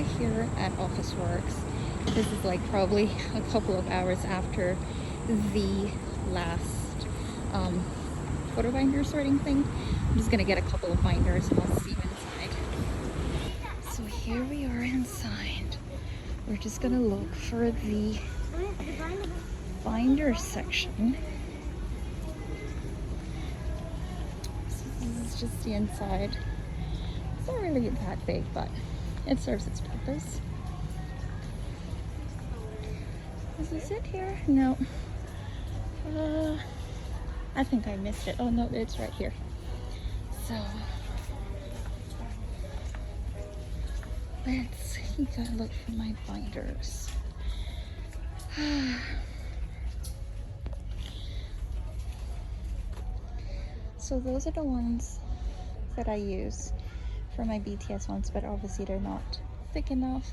we're here at Office Works. This is like probably a couple of hours after the last photo binder sorting thing. I'm just gonna get a couple of binders and I'll see you inside. So here we are inside. We're just gonna look for the binder section. So this is just the inside. It's not really that big, but it serves its purpose. Is this it here? No. I think I missed it. Oh no, it's right here. So let's see. Gotta look for my binders. So those are the ones that I use for my BTS ones, but obviously they're not thick enough.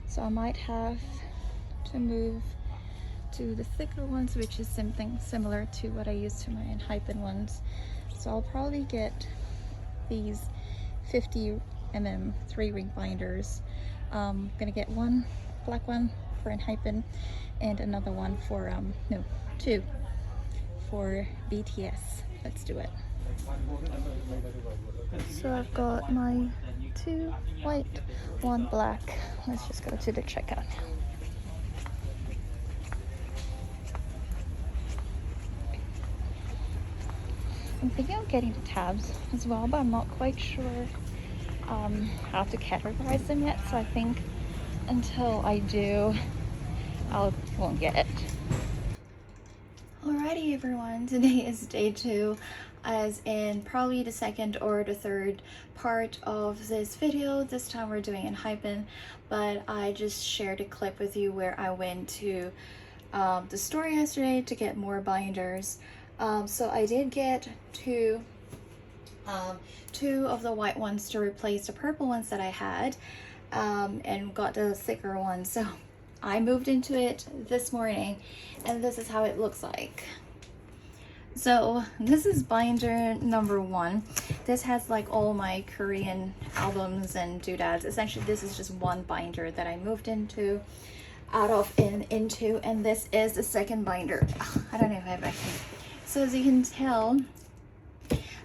So I might have to move to the thicker ones, which is something similar to what I use to my Untitled ones. So I'll probably get these 50 mm 3-ring binders. I'm gonna get one black one for Untitled and another one for no, two for BTS. Let's do it. So I've got my 2 white, 1 black. Let's just go to the checkout. I'm thinking of getting the tabs as well, but I'm not quite sure how to categorize them yet. So I think until I do, I won't get it. Alrighty everyone, today is day 2, as in probably the second or the third part of this video. This time we're doing in Hypen, but I just shared a clip with you where I went to the store yesterday to get more binders. So I did get two of the white ones to replace the purple ones that I had, and got the thicker ones. So I moved into it this morning and this is how it looks like. So this is binder number 1. This has like all my Korean albums and doodads. Essentially this is just one binder that I moved into, into, and this is the second binder. I don't know if I can. So as you can tell,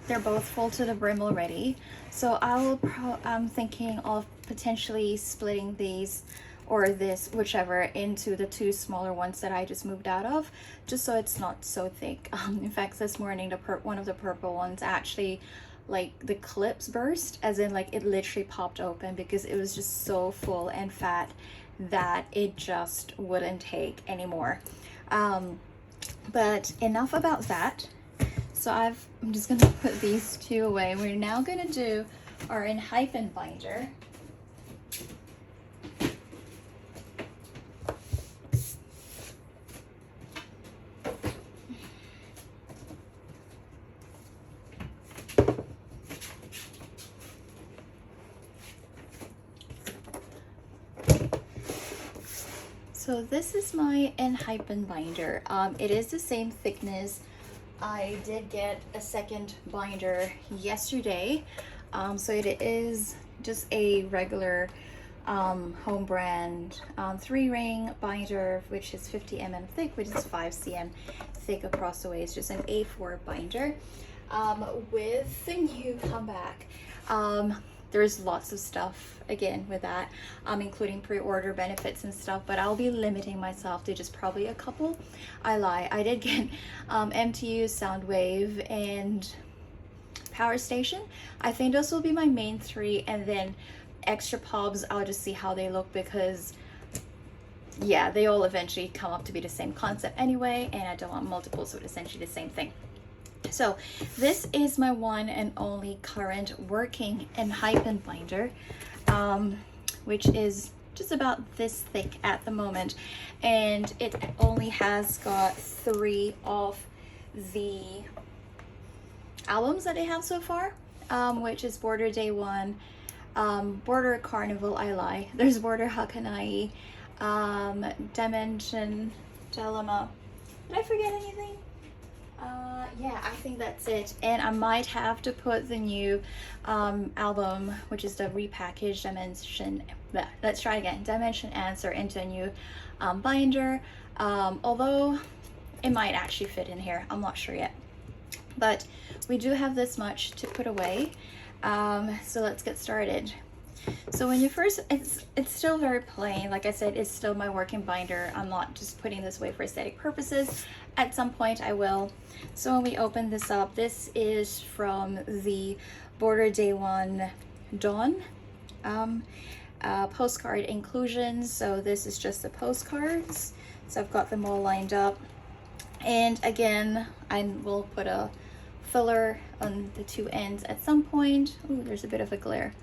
they're both full to the brim already. So I'm thinking of potentially splitting these, or this, whichever, into the 2 smaller ones that I just moved out of, just so it's not so thick. In fact, this morning one of the purple ones actually, like, the clips burst, as in like it literally popped open because it was just so full and fat that it just wouldn't take anymore. But enough about that. So I'm just gonna put these 2 away. We're now gonna do our Untitled binder. So this is my Untitled binder. It is the same thickness. I did get a second binder yesterday. So it is just a regular home brand 3-ring binder, which is 50 mm thick, which is 5 cm thick across the way. It's just an A4 binder. With the new comeback, there's lots of stuff again with that, including pre-order benefits and stuff, but I'll be limiting myself to just probably a couple. I lie, I did get MTU, Soundwave, and Power Station. I think those will be my main 3, and then extra pubs, I'll just see how they look, because yeah, they all eventually come up to be the same concept anyway, and I don't want multiples with essentially the same thing. So this is my one and only current working Untitled binder, which is just about this thick at the moment, and it only has got 3 of the albums that I have so far, which is Border Day 1, Border Carnival, I lie, there's Border Hakanai, Dimension Dilemma. Did I forget anything? Yeah, I think that's it. And I might have to put the new album, which is the repackaged Dimension, let's try again, Dimension Answer, into a new binder. Although it might actually fit in here, I'm not sure yet. But we do have this much to put away. So let's get started. So when you first, it's still very plain. Like I said, it's still my working binder. I'm not just putting this away for aesthetic purposes. At some point I will. So when we open this up, this is from the Border Day One Dawn postcard inclusions. So this is just the postcards. So I've got them all lined up. And again, I will put a filler on the two ends at some point. Ooh, there's a bit of a glare.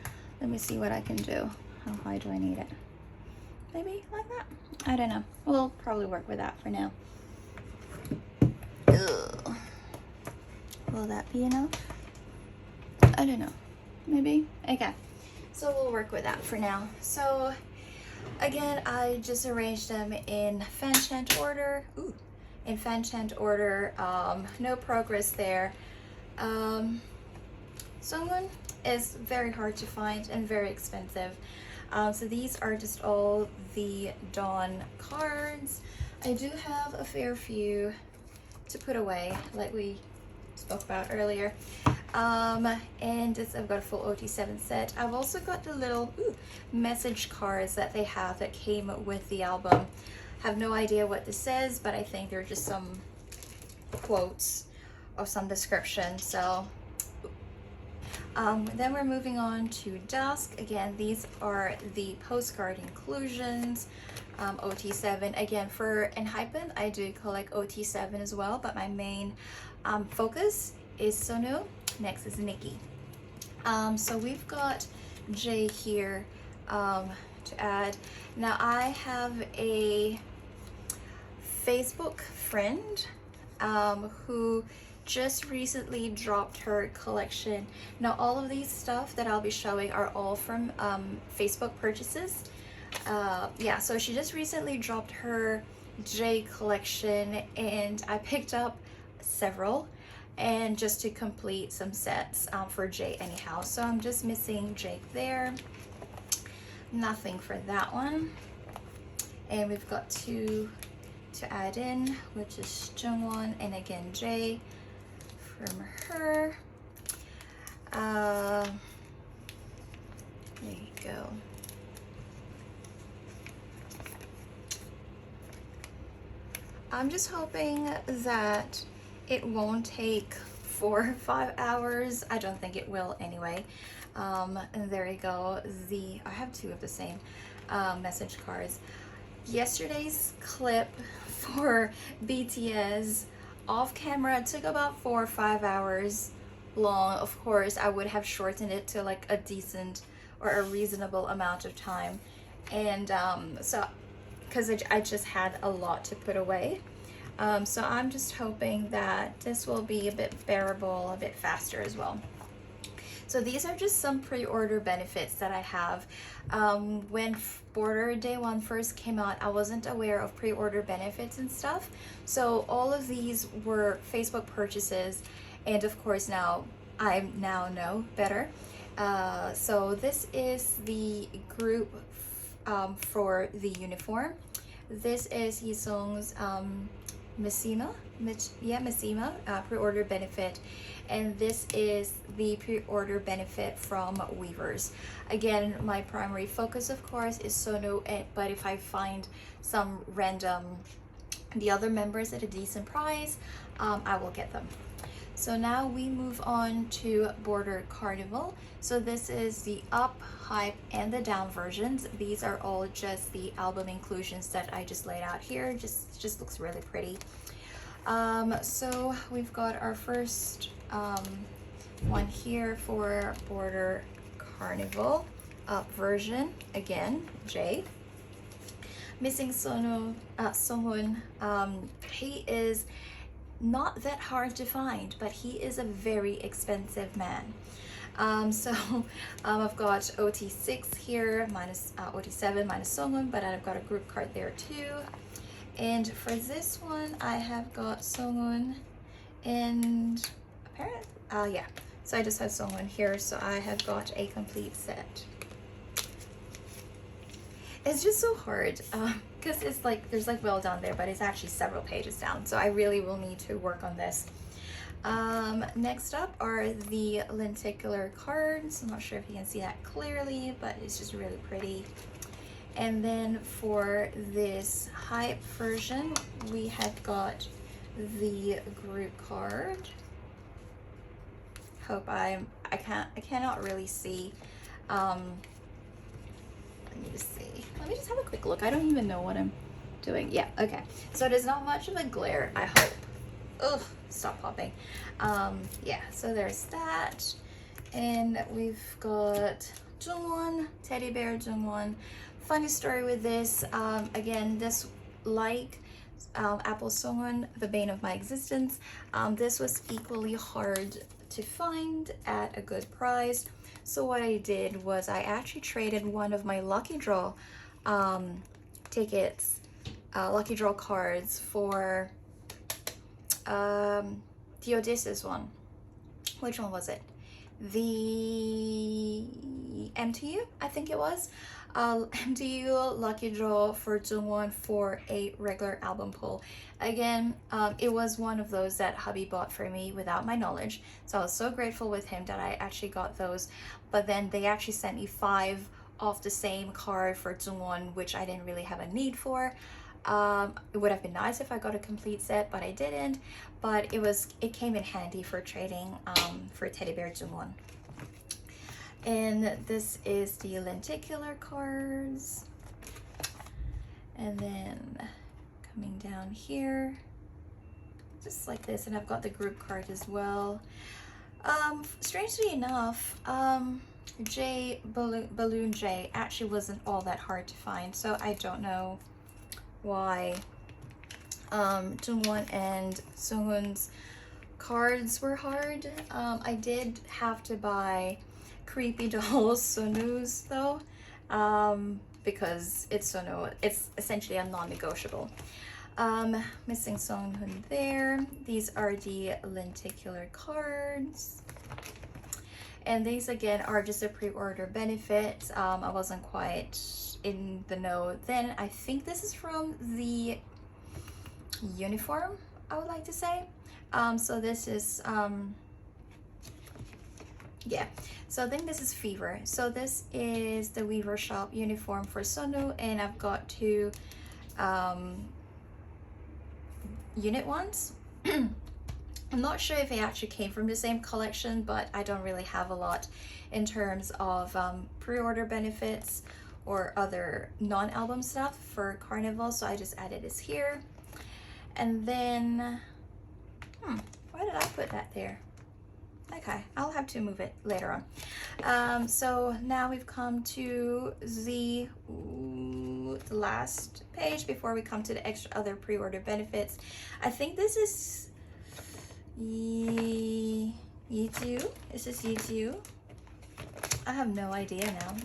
Let me see what I can do. How high do I need it? Maybe like that? I don't know. We'll probably work with that for now. Ugh. Will that be enough? I don't know. Maybe? Okay. So we'll work with that for now. So again, I just arranged them in Fanchant order. Ooh. In Fanchant order. No progress there. Someone is very hard to find and very expensive. So these are just all the Dawn cards. I do have a fair few to put away, like we spoke about earlier. And I've got a full OT7 set. I've also got the little message cards that they have that came with the album. Have no idea what this says, but I think they're just some quotes of some description. So then we're moving on to Dusk. Again, these are the postcard inclusions, OT7. Again, for Enhypen, I do collect OT7 as well, but my main focus is Sonu. Next is Nikki. So we've got Jay here to add. Now I have a Facebook friend who just recently dropped her collection. Now all of these stuff that I'll be showing are all from Facebook purchases. Yeah, so she just recently dropped her J collection and I picked up several, and just to complete some sets for J anyhow. So I'm just missing Jake there. Nothing for that one. And we've got two to add in, which is Jungwon and again J from her. There you go. I'm just hoping that it won't take 4 or 5 hours. I don't think it will anyway. And there you go. I have two of the same message cards. Yesterday's clip for BTS off camera took about 4 or 5 hours long. Of course, I would have shortened it to like a decent or a reasonable amount of time. And so, because I just had a lot to put away. So I'm just hoping that this will be a bit bearable, a bit faster as well. So these are just some pre-order benefits that I have. When Border Day One first came out, I wasn't aware of pre-order benefits and stuff. So all of these were Facebook purchases, and of course now I know better. So this is the group for the uniform. This is Yisung's Missima pre-order benefit, and this is the pre-order benefit from Weavers. Again, my primary focus of course is Sonu, but if I find some random the other members at a decent price, I will get them. So now we move on to Border Carnival. So this is the up, hype, and the down versions. These are all just the album inclusions that I just laid out here. Just looks really pretty. So we've got our first one here for Border Carnival up version. Again, J. Missing Songhoon. He is not that hard to find, but he is a very expensive man. So I've got OT6 here minus OT7 minus Songhoon, but I've got a group card there too. And for this one, I have got Songhoon And apparently, yeah. So I just have someone here, so I have got a complete set. It's just so hard because it's like there's like well down there, but it's actually several pages down. So I really will need to work on this. Next up are the lenticular cards. I'm not sure if you can see that clearly, but it's just really pretty. And then for this hype version, we have got the group card. Hope I cannot really see. Let me just see. Let me just have a quick look. I don't even know what I'm doing. Yeah, okay. So there's not much of a glare, I hope. Ugh, stop popping. Yeah, so there's that. And we've got Jungwon, Teddy Bear Jungwon. Funny story with this. Again, this, like Apple Songwon, the bane of my existence, this was equally hard to find at a good price. So what I did was I actually traded one of my lucky draw tickets, lucky draw cards, for the Odysseus one. Which one was it? The MTU, I think it was. MTU lucky draw for Jungwon for a regular album pull. Again, it was one of those that hubby bought for me without my knowledge, so I was so grateful with him that I actually got those. But then they actually sent me 5 of the same card for Jungwon, which I didn't really have a need for. It would have been nice if I got a complete set, but I didn't. But it came in handy for trading for Teddy Bear Jungwon. And this is the lenticular cards. And then coming down here, just like this, and I've got the group card as well. Strangely enough, Balloon J actually wasn't all that hard to find, so I don't know why Jungwon and Sunghoon's cards were hard. I did have to buy Creepy Dolls Sonu's though, because it's Sonu. It's essentially a non-negotiable. Missing Sunghoon there. These are the lenticular cards. And these again are just a pre-order benefit. I wasn't quite in the know then. I think this is from the uniform, I would like to say. So this is yeah, so I think this is Fever. So this is the Weaver Shop uniform for Sonu, and I've got 2 unit ones. I'm not sure if they actually came from the same collection, but I don't really have a lot in terms of pre-order benefits or other non-album stuff for Carnival, so I just added this here. And then, why did I put that there? Okay, I'll have to move it later on. So now we've come to the last page before we come to the extra other pre-order benefits. I think this is Yitu. Is this Yitu? I have no idea now.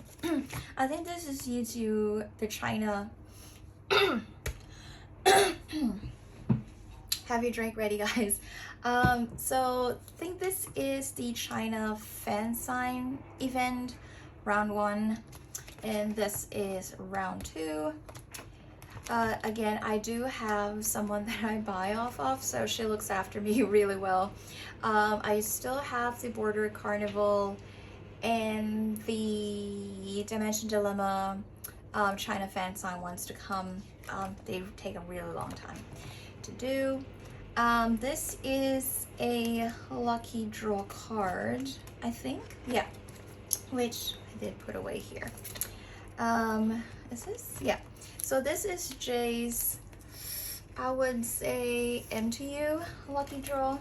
I think this is Yitu, the China. Have your drink ready, guys. So I think this is the China fan sign event, round 1, and this is round 2. Again, I do have someone that I buy off of, so she looks after me really well. I still have the Border Carnival and the Dimension Dilemma China fan sign ones to come. They take a really long time to do. This is a lucky draw card, I think. Yeah, which I did put away here. Is this? Yeah. So this is Jay's, I would say, MTU lucky draw.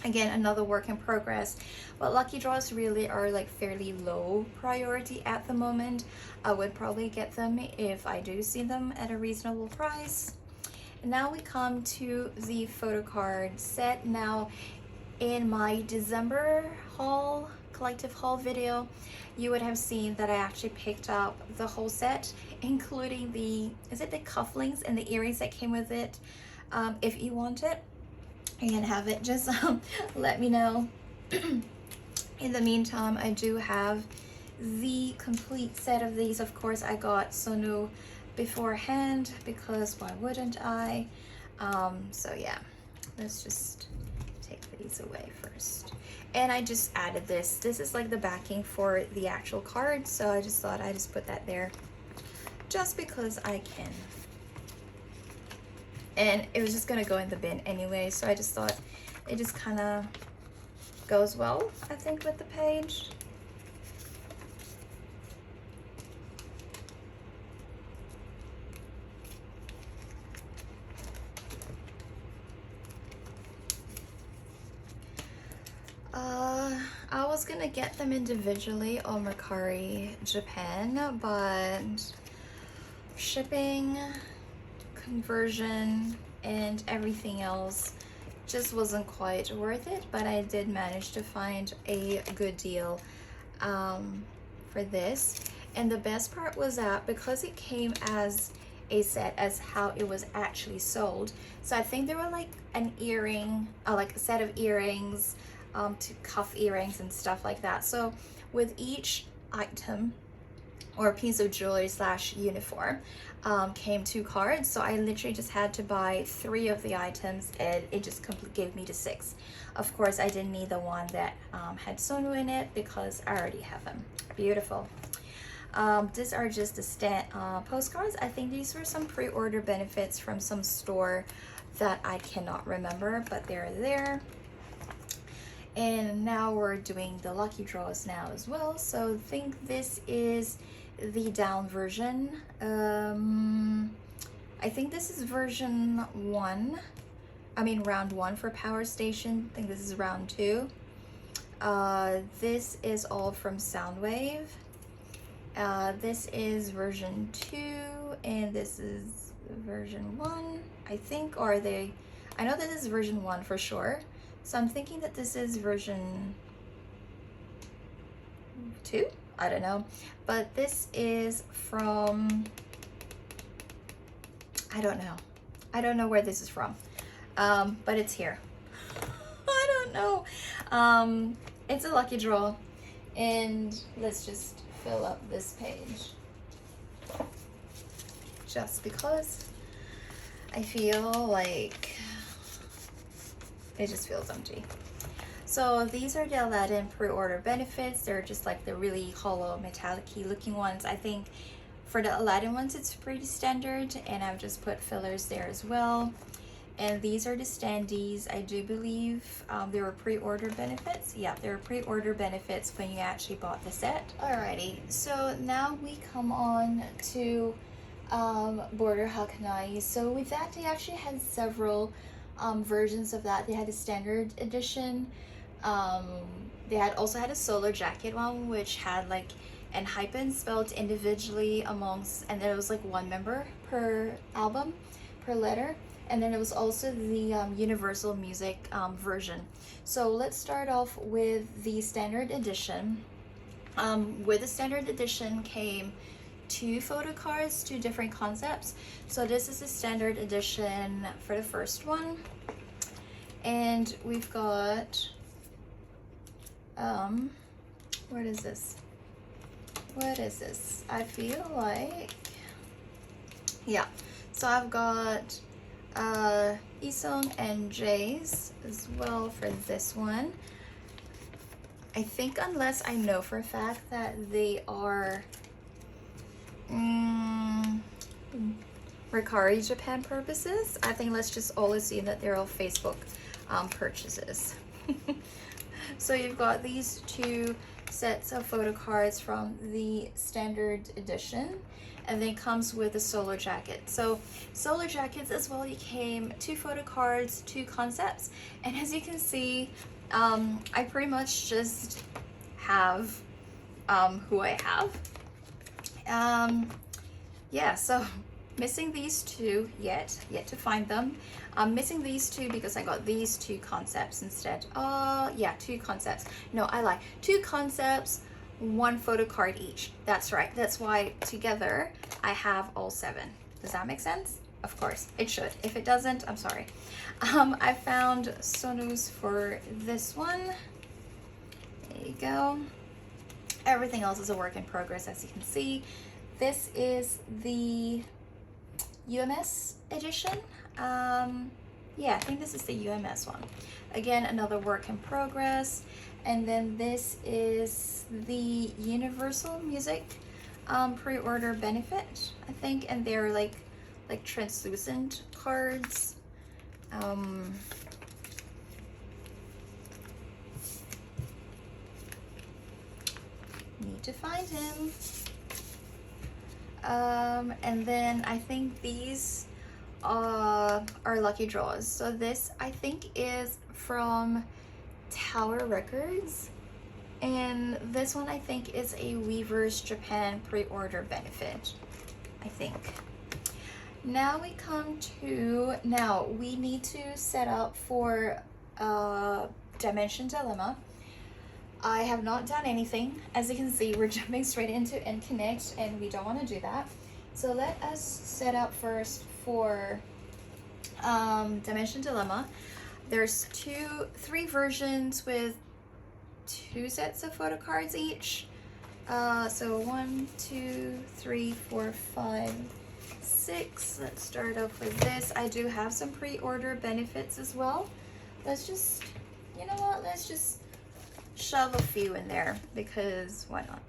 Again, another work in progress, but lucky draws really are like fairly low priority at the moment. I would probably get them if I do see them at a reasonable price. And now we come to the Photocard set. Now, in my December haul, collective haul video, you would have seen that I actually picked up the whole set, including the, is it the cufflinks and the earrings that came with it, if you want it. and have it, just let me know. In the meantime, I do have the complete set of these. Of course, I got Sonu beforehand because why wouldn't I? So yeah, let's just take these away first. And I just added this. This is like the backing for the actual card, so I just thought I'd just put that there just because I can. And it was just gonna go in the bin anyway, so I just thought it just kind of goes well, I think, with the page. I was gonna get them individually on Mercari Japan, but shipping, conversion, and everything else just wasn't quite worth it. But I did manage to find a good deal for this. And the best part was that because it came as a set, as how it was actually sold, so I think there were like an earring, like a set of earrings, to cuff earrings and stuff like that. So with each item or piece of jewelry slash uniform came 2 cards. So I literally just had to buy 3 of the items, and it just gave me to 6. Of course, I didn't need the one that had Sonu in it because I already have them. Beautiful. These are just the postcards. I think these were some pre-order benefits from some store that I cannot remember, but they're there. And now we're doing the lucky draws now as well. So I think this is the down version. I think this is version 1. I mean round 1 for Power Station. I think this is round 2. This is all from Soundwave. This is version 2, and this is version 1, I think, or I know this is version 1 for sure. So I'm thinking that this is version 2, I don't know. But this is from, I don't know where this is from, but it's here. I don't know. It's a lucky draw, and let's just fill up this page just because I feel like it just feels empty. So these are the Aladdin pre-order benefits. They're just like the really hollow metallic-y looking ones. I think for the Aladdin ones it's pretty standard, and I've just put fillers there as well. And these are the standees. I do believe they were pre-order benefits. Yeah, they were pre-order benefits when you actually bought the set. Alrighty, so now we come on to Border Hakanai. So with that, they actually had several versions of that. They had a standard edition. They also had a solar jacket one, which had like Enhypen spelled individually amongst, and there was like 1 member per album, per letter. And then it was also the Universal Music version. So let's start off with the standard edition. With the standard edition came 2 photo cards, 2 different concepts. So this is the standard edition for the first one. And we've got, what is this? What is this? I feel like, yeah. So I've got Isong and Jays as well for this one. I think, unless I know for a fact that they are Mercari Japan purposes, I think let's just all assume that they're all Facebook purchases. So you've got these 2 sets of photo cards from the standard edition, and then it comes with a solar jacket. So solar jackets as well, you came 2 photo cards, 2 concepts, and as you can see, I pretty much just have who I have. Yeah, so missing these 2 yet to find them. I'm missing these 2 because I got these 2 concepts instead. Yeah, 2 concepts. No, I lied. 2 concepts, 1 photo card each. That's right. That's why together I have all 7. Does that make sense? of course, it should. If it doesn't, I'm sorry. I found sonos for this one. There you go. Everything else is a work in progress, as you can see. This is the UMS edition. Yeah, I think this is the UMS one. Again, another work in progress. And then this is the Universal Music pre-order benefit, I think, and they're like translucent cards. Need to find him. And then I think these are lucky draws. So this, I think, is from Tower Records, and this one I think is a Weavers Japan pre-order benefit, I think. Now we come to, now we need to set up for Dimension Dilemma. I have not done anything. As you can see, we're jumping straight into Connect, and we don't want to do that. So let us set up first for Dimension Dilemma. There's three versions with 2 sets of photo cards each. So 1, 2, 3, 4, 5, 6. Let's start off with this. I do have some pre-order benefits as well. Let's just, you know what? Let's just shove a few in there, because why not?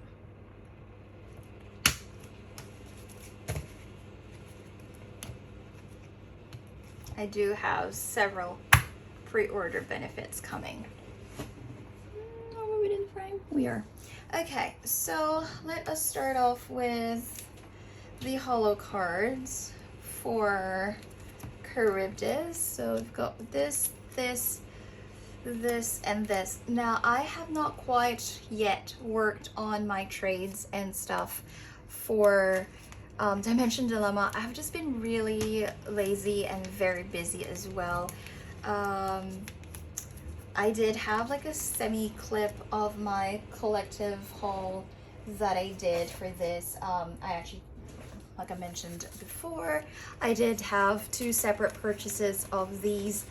I do have several pre-order benefits coming. Are we in the frame? We are. Okay, so let us start off with the holo cards for Charybdis. So we've got this, and this. Now, I have not quite yet worked on my trades and stuff for Dimension Dilemma. I've just been really lazy and very busy as well. I did have like a semi-clip of my collective haul that I did for this. I actually, like I mentioned before, I did have 2 separate purchases of these.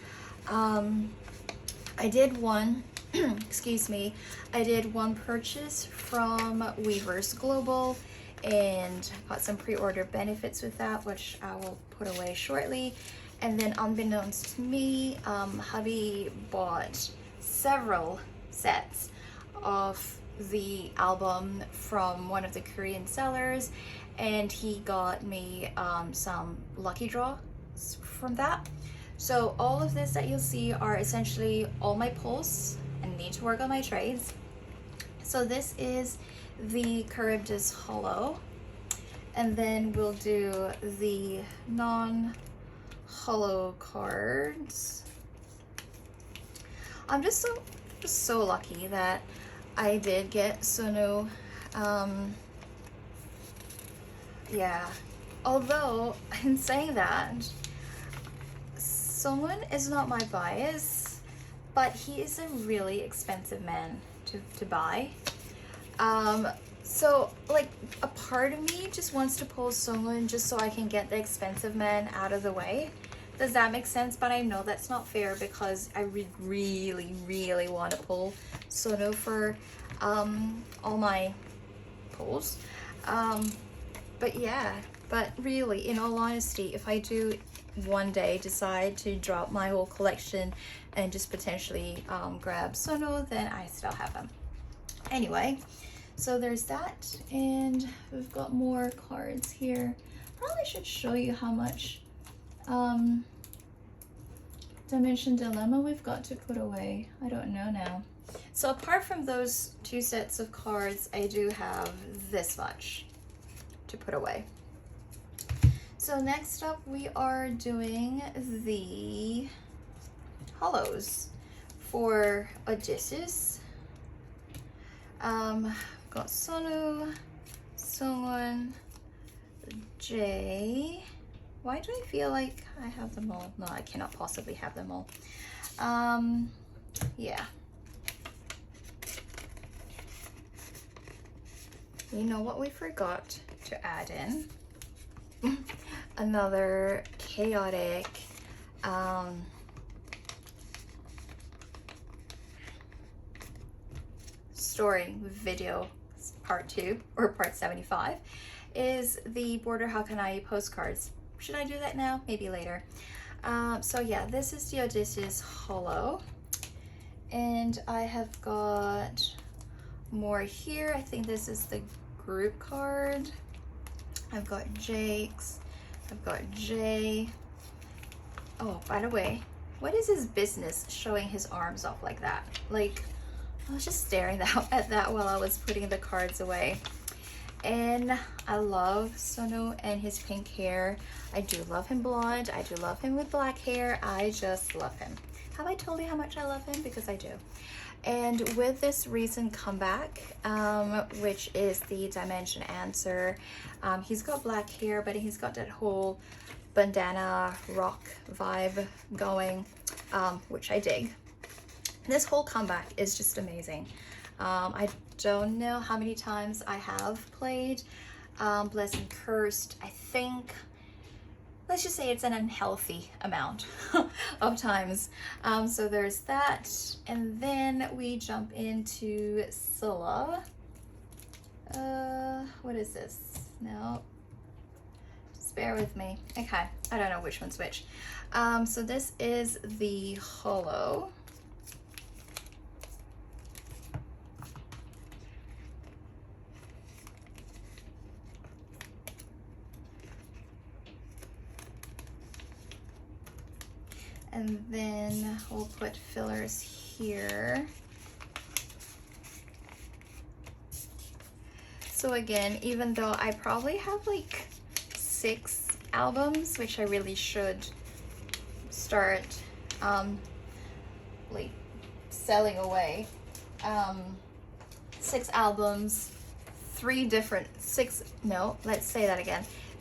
I did one, excuse me, I did one purchase from Weavers Global and got some pre-order benefits with that, which I will put away shortly. And then unbeknownst to me, hubby bought several sets of the album from one of the Korean sellers, and he got me some lucky draws from that. So all of this that you'll see are essentially all my pulls and need to work on my trades. So this is the Charybdis Holo, and then we'll do the non-holo cards. I'm just so lucky that I did get Sono. Yeah, although in saying that, Someone is not my bias, but he is a really expensive man to buy. So like a part of me just wants to pull someone just so I can get the expensive man out of the way. Does that make sense? But I know that's not fair, because I really want to pull Sono for all my pulls. But yeah, but really, in all honesty, if I do one day decide to drop my whole collection and just potentially grab Sono, then I still have them. Anyway, so there's that, and we've got more cards here. Probably should show you how much Dimension Dilemma we've got to put away. I don't know now. So apart from those 2 sets of cards, I do have this much to put away. So next up, we are doing the holos for Odysseus. Got Sono, Songwon, J. Why do I feel like I have them all? No, I cannot possibly have them all. Yeah. You know what we forgot to add in? another chaotic story video part 2 or part 75 is the Border Hakanai postcards. Should I do that now? Maybe later. So yeah, this is the Odysseus Hollow, and I have got more here. I think this is the group card. I've got Jake's, I've got Jay. Oh, by the way, what is his business showing his arms off like that? Like, I was just staring at that while I was putting the cards away. And I love Sonu and his pink hair. I do love him blonde. I do love him with black hair. I just love him. Have I told you how much I love him? Because I do. And with this recent comeback, which is the Dimension Answer, he's got black hair, but he's got that whole bandana rock vibe going, which I dig. This whole comeback is just amazing. I don't know how many times I have played Blessed and Cursed. I think, let's just say it's an unhealthy amount of times. So there's that. And then we jump into Scylla. What is this? No, just bear with me. Okay, I don't know which one's which. So this is the Hollow. And then we'll put fillers here. So again, even though I probably have like 6 albums, which I really should start like selling away. 6 albums,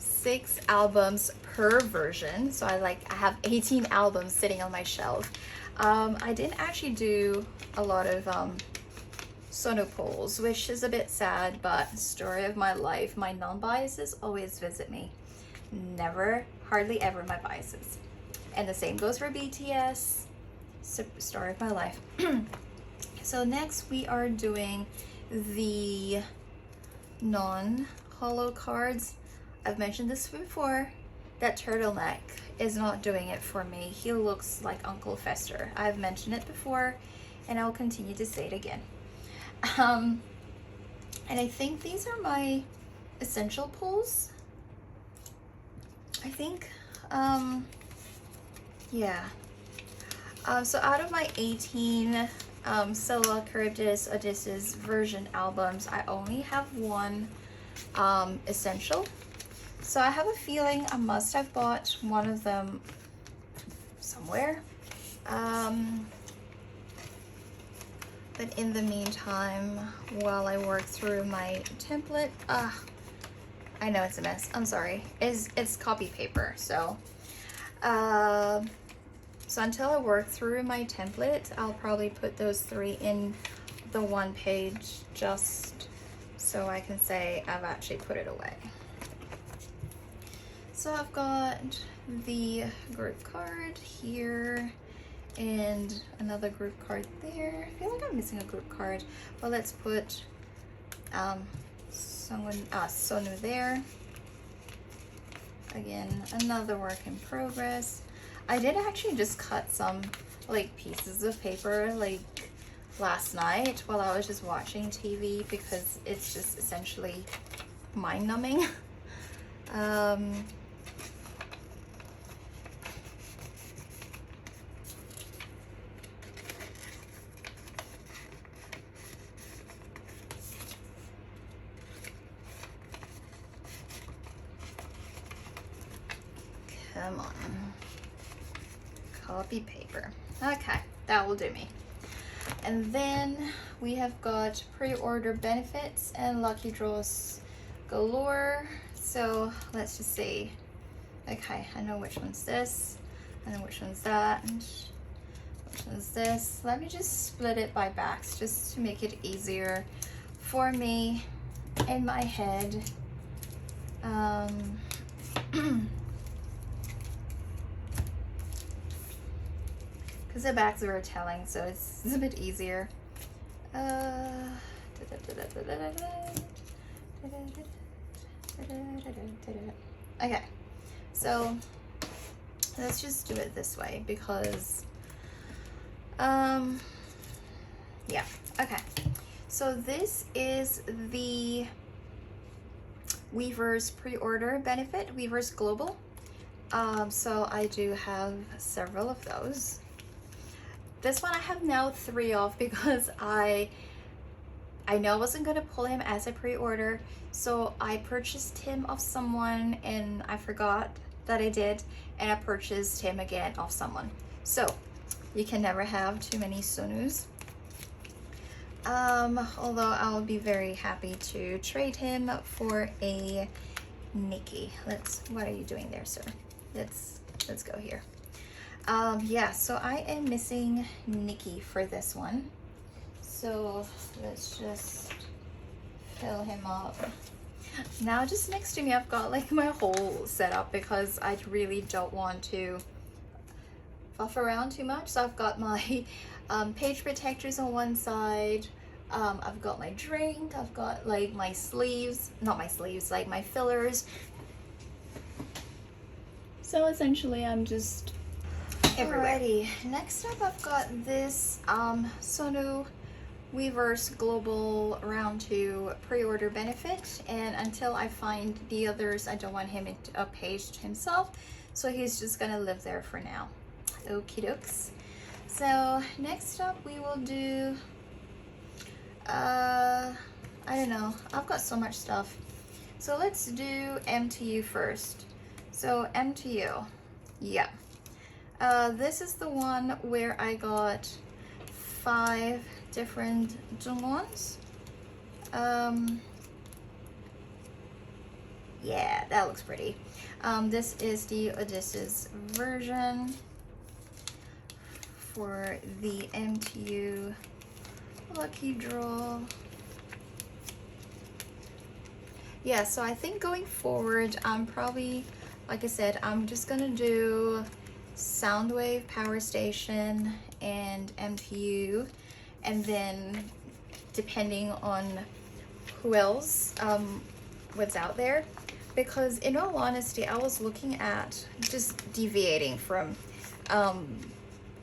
6 albums per version. So I have 18 albums sitting on my shelf. I didn't actually do a lot of Sonu polls, which is a bit sad, but story of my life. My non-biases always visit me. Never, hardly ever my biases. And the same goes for BTS. Story of my life. So next we are doing the non-hollow cards. I've mentioned this before. That turtleneck is not doing it for me. He looks like Uncle Fester. I've mentioned it before, and I'll continue to say it again. And I think these are my essential pulls. I think, yeah. So out of my 18 Scylla, Charybdis, Odysseus version albums, I only have one essential. So I have a feeling I must have bought one of them somewhere. But in the meantime, while I work through my template, I know it's a mess. I'm sorry. It's copy paper. So, so until I work through my template, I'll probably put those 3 in the one page just so I can say I've actually put it away. So I've got the group card here and another group card there. I feel like I'm missing a group card, but let's put Sonu there. Again, another work in progress. I did actually just cut some like pieces of paper like last night while I was just watching TV because it's just essentially mind-numbing. Come on. Copy paper. Okay, that will do me. And then we have got pre-order benefits and lucky draws galore. So let's just see. Okay, I know which one's this, and then which one's that, and which one's this. Let me just split it by backs just to make it easier for me in my head. because the backs are telling, so it's a bit easier. Okay, so let's just do it this way because yeah. Okay, so this is the Weavers pre-order benefit, Weavers Global. So I do have several of those. This one I have now 3 of because I know I wasn't gonna pull him as a pre-order, so I purchased him off someone and I forgot that I did, and I purchased him again off someone. So you can never have too many Sonus. Although I'll be very happy to trade him for a Nikki. What are you doing there, sir? Let's go here. Yeah, so I am missing Nikki for this one. So let's just fill him up. Now just next to me, I've got like my whole setup because I really don't want to buff around too much. So I've got my page protectors on one side. I've got my drink. I've got like my sleeves, not my sleeves, like my fillers. So essentially I'm just everywhere. Alrighty, next up I've got this Sonu Weavers Global Round 2 pre-order benefit, and until I find the others, I don't want him a page himself, so he's just gonna live there for now. Okie dokes. So next up we will do I don't know, I've got so much stuff, so let's do MTU first. So MTU, yeah, this is the one where I got 5 different Jungwons. Yeah, that looks pretty. This is the Odysseus version for the MTU lucky draw. Yeah, so I think going forward, I'm probably, like I said, I'm just gonna do Soundwave, Power Station, and MTU, and then depending on who else, what's out there, because in all honesty, I was looking at just deviating from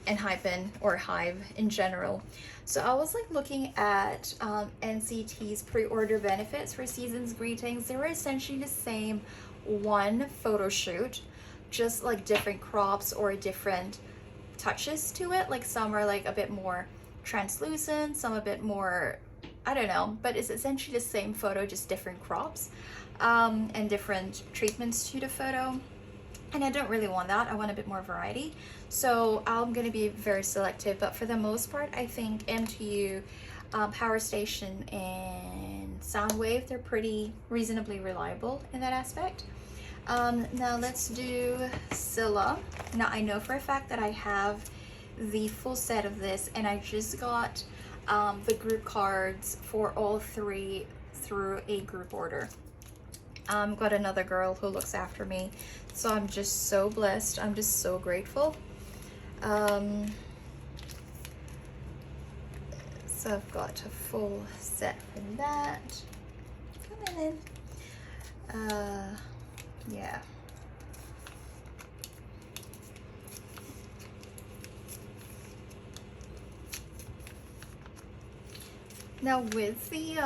Enhypen or Hive in general. So I was like looking at NCT's pre-order benefits for Season's Greetings. They were essentially the same one photo shoot, just like different crops or different touches to it. Like some are like a bit more translucent, some a bit more, I don't know, but it's essentially the same photo, just different crops and different treatments to the photo. And I don't really want that. I want a bit more variety. So I'm going to be very selective, but for the most part, I think MTU, Power Station, and Soundwave, they're pretty reasonably reliable in that aspect. Now let's do Scylla. Now I know for a fact that I have the full set of this, and I just got the group cards for all 3 through a group order. Got another girl who looks after me, so I'm just so blessed. I'm just so grateful. So I've got a full set for that. Come in. Yeah. Now with the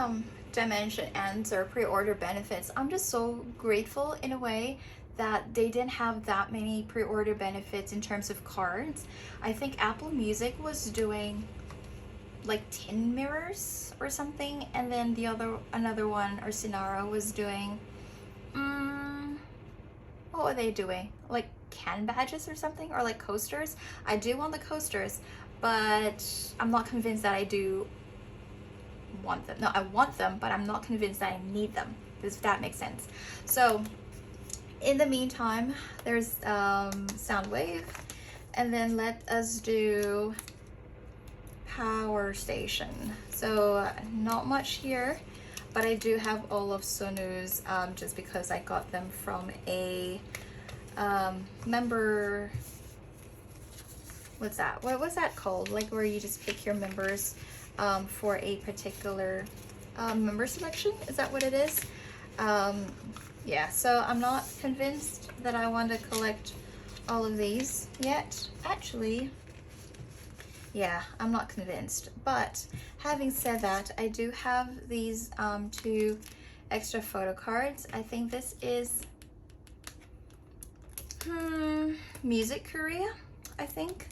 Dimension Ends or pre-order benefits, I'm just so grateful in a way that they didn't have that many pre-order benefits in terms of cards. I think Apple Music was doing like tin mirrors or something, and then another one, or Sinara, was doing what were they doing, like can badges or something, or like coasters. I do want the coasters, but I'm not convinced that I do want them. No, I want them, but I'm not convinced that I need them, if that makes sense. So in the meantime, there's Soundwave, and then let us do Power Station. So not much here, but I do have all of Sonu's just because I got them from a member what's that? What was that called? Like where you just pick your members for a particular member selection? Is that what it is? Yeah, so I'm not convinced that I want to collect all of these yet. Actually, yeah, I'm not convinced. But having said that, I do have these 2 extra photo cards. I think this is Music Korea, I think.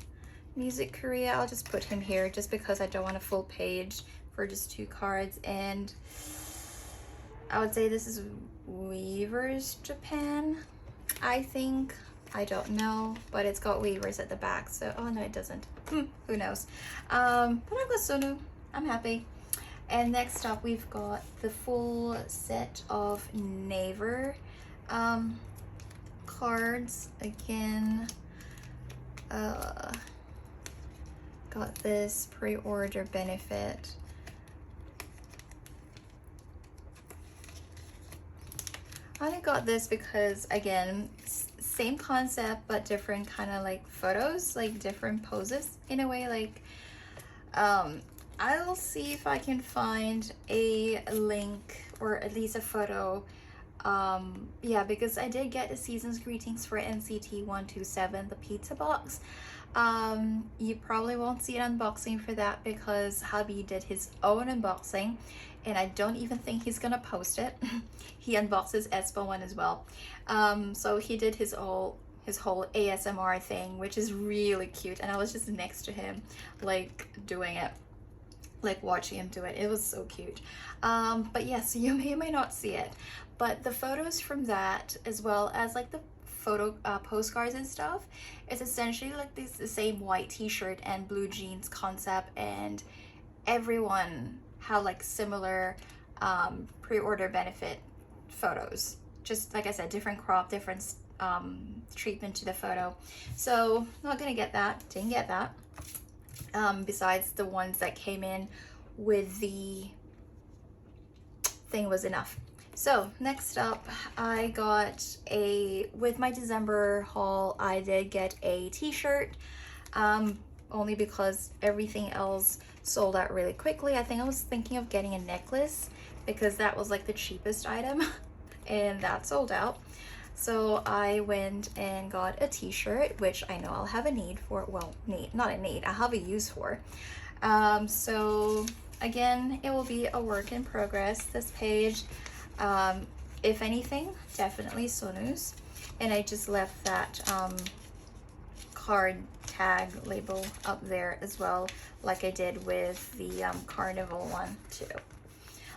Music Korea. I'll just put him here just because I don't want a full page for just 2 cards. And I would say this is Weavers Japan, I think. I don't know, but it's got Weavers at the back, so oh no, it doesn't. Who knows? But I've got Sonu. I'm happy. And next up, we've got the full set of Naver cards again. Got this pre-order benefit. I only got this because, again, same concept but different kind of like photos, like different poses in a way. Like I'll see if I can find a link or at least a photo. Yeah, because I did get a season's greetings for NCT 127, the pizza box. You probably won't see an unboxing for that because hubby did his own unboxing and I don't even think he's gonna post it. He unboxes Espa one as well. So he did his whole ASMR thing, which is really cute, and I was just next to him like doing it, like watching him do it. It was so cute. But yes, you may not see it, but the photos from that, as well as like the photo postcards and stuff, it's essentially like the same white t-shirt and blue jeans concept, and everyone had like similar pre-order benefit photos. Just like I said, different crop, different treatment to the photo. So not gonna get that, didn't get that. Besides the ones that came in with the thing was enough. So next up, I got with my December haul, I did get a t-shirt, only because everything else sold out really quickly. I think I was thinking of getting a necklace because that was like the cheapest item and that sold out. So I went and got a t-shirt, which I know I'll have a need for. Well, not a need, I have a use for. So again, it will be a work in progress, this page. If anything, definitely Sonu's. And I just left that card tag label up there as well, like I did with the carnival one too.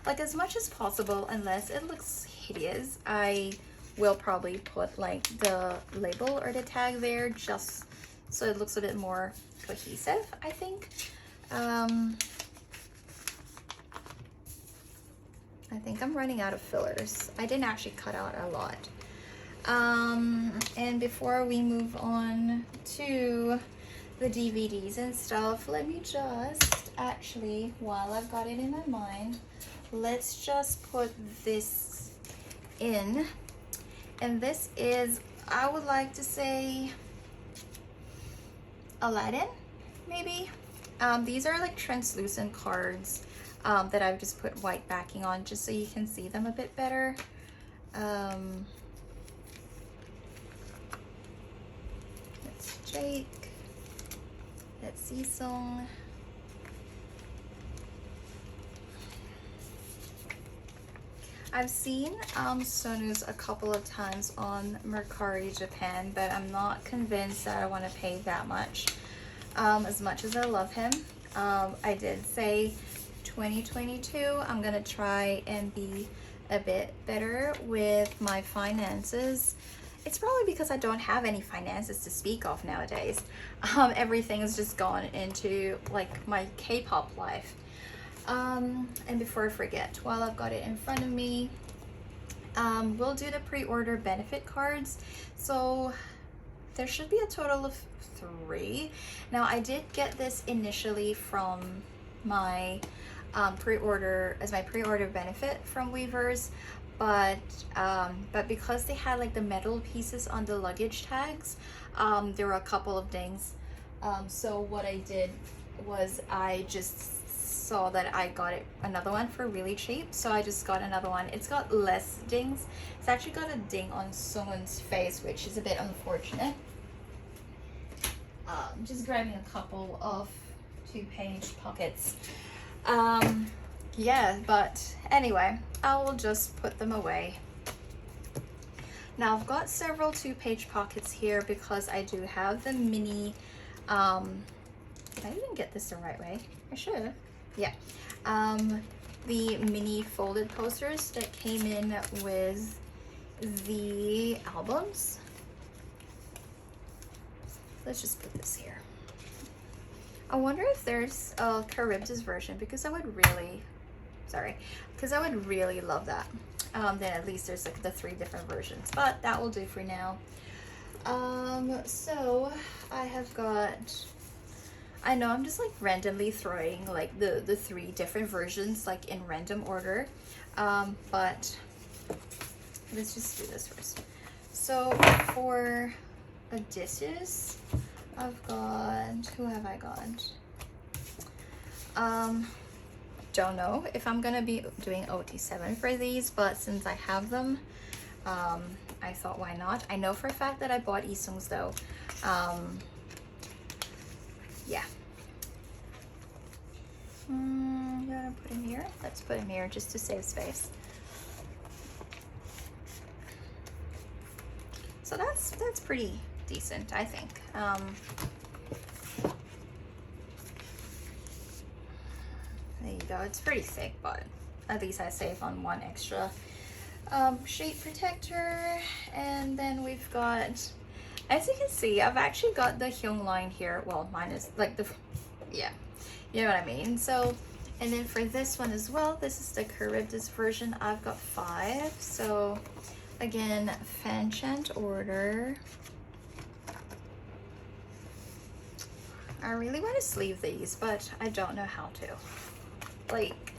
Like as much as possible, unless it looks hideous, I will probably put like the label or the tag there just so it looks a bit more cohesive, I think. I think I'm running out of fillers. I didn't actually cut out a lot. And before we move on to the DVDs and stuff, let me just actually, while I've got it in my mind, let's just put this in. And this is, I would like to say, Aladdin, maybe. These are like translucent cards that I've just put white backing on just so you can see them a bit better. That's Jake. That's Sisong. I've seen Sonu's a couple of times on Mercari Japan, but I'm not convinced that I want to pay that much. As much as I love him, I did say 2022 I'm gonna try and be a bit better with my finances. It's probably because I don't have any finances to speak of nowadays. Everything has just gone into like my K-pop life. And before I forget, while I've got it in front of me, we'll do the pre-order benefit cards. So there should be a total of 3. Now I did get this initially from my pre-order benefit from Weavers, but because they had like the metal pieces on the luggage tags, there were a couple of dings So what I did was I just saw that I got another one for really cheap, so I just got another one. It's got less dings. It's actually got a ding on someone's face, which is a bit unfortunate. Just grabbing a couple of 2-page pockets. Yeah, but anyway, I will just put them away. Now I've got several 2-page pockets here because I do have the mini, did I even get this the right way? I should. Yeah. The mini folded posters that came in with the albums. Let's just put this here. I wonder if there's a Charybdis version because I would really, love that. Then at least there's like the 3 different versions, but that will do for now. So I have got, I know I'm just like randomly throwing like the 3 different versions like in random order, but let's just do this first. So for Odysseus, I've got, who have I got? Don't know if I'm gonna be doing OT7 for these, but since I have them, I thought why not. I know for a fact that I bought Isung's though. Yeah. You wanna put him here? Let's put him here just to save space. So that's pretty decent, I think. There you go. It's pretty thick, but at least I save on 1 extra shade protector. And then we've got, as you can see, I've actually got the Hyung line here. Well, mine is like the, yeah, you know what I mean. So, and then for this one as well, this is the Charybdis version. I've got 5. So again, Fanchant order. I really want to sleeve these, but I don't know how to. Like,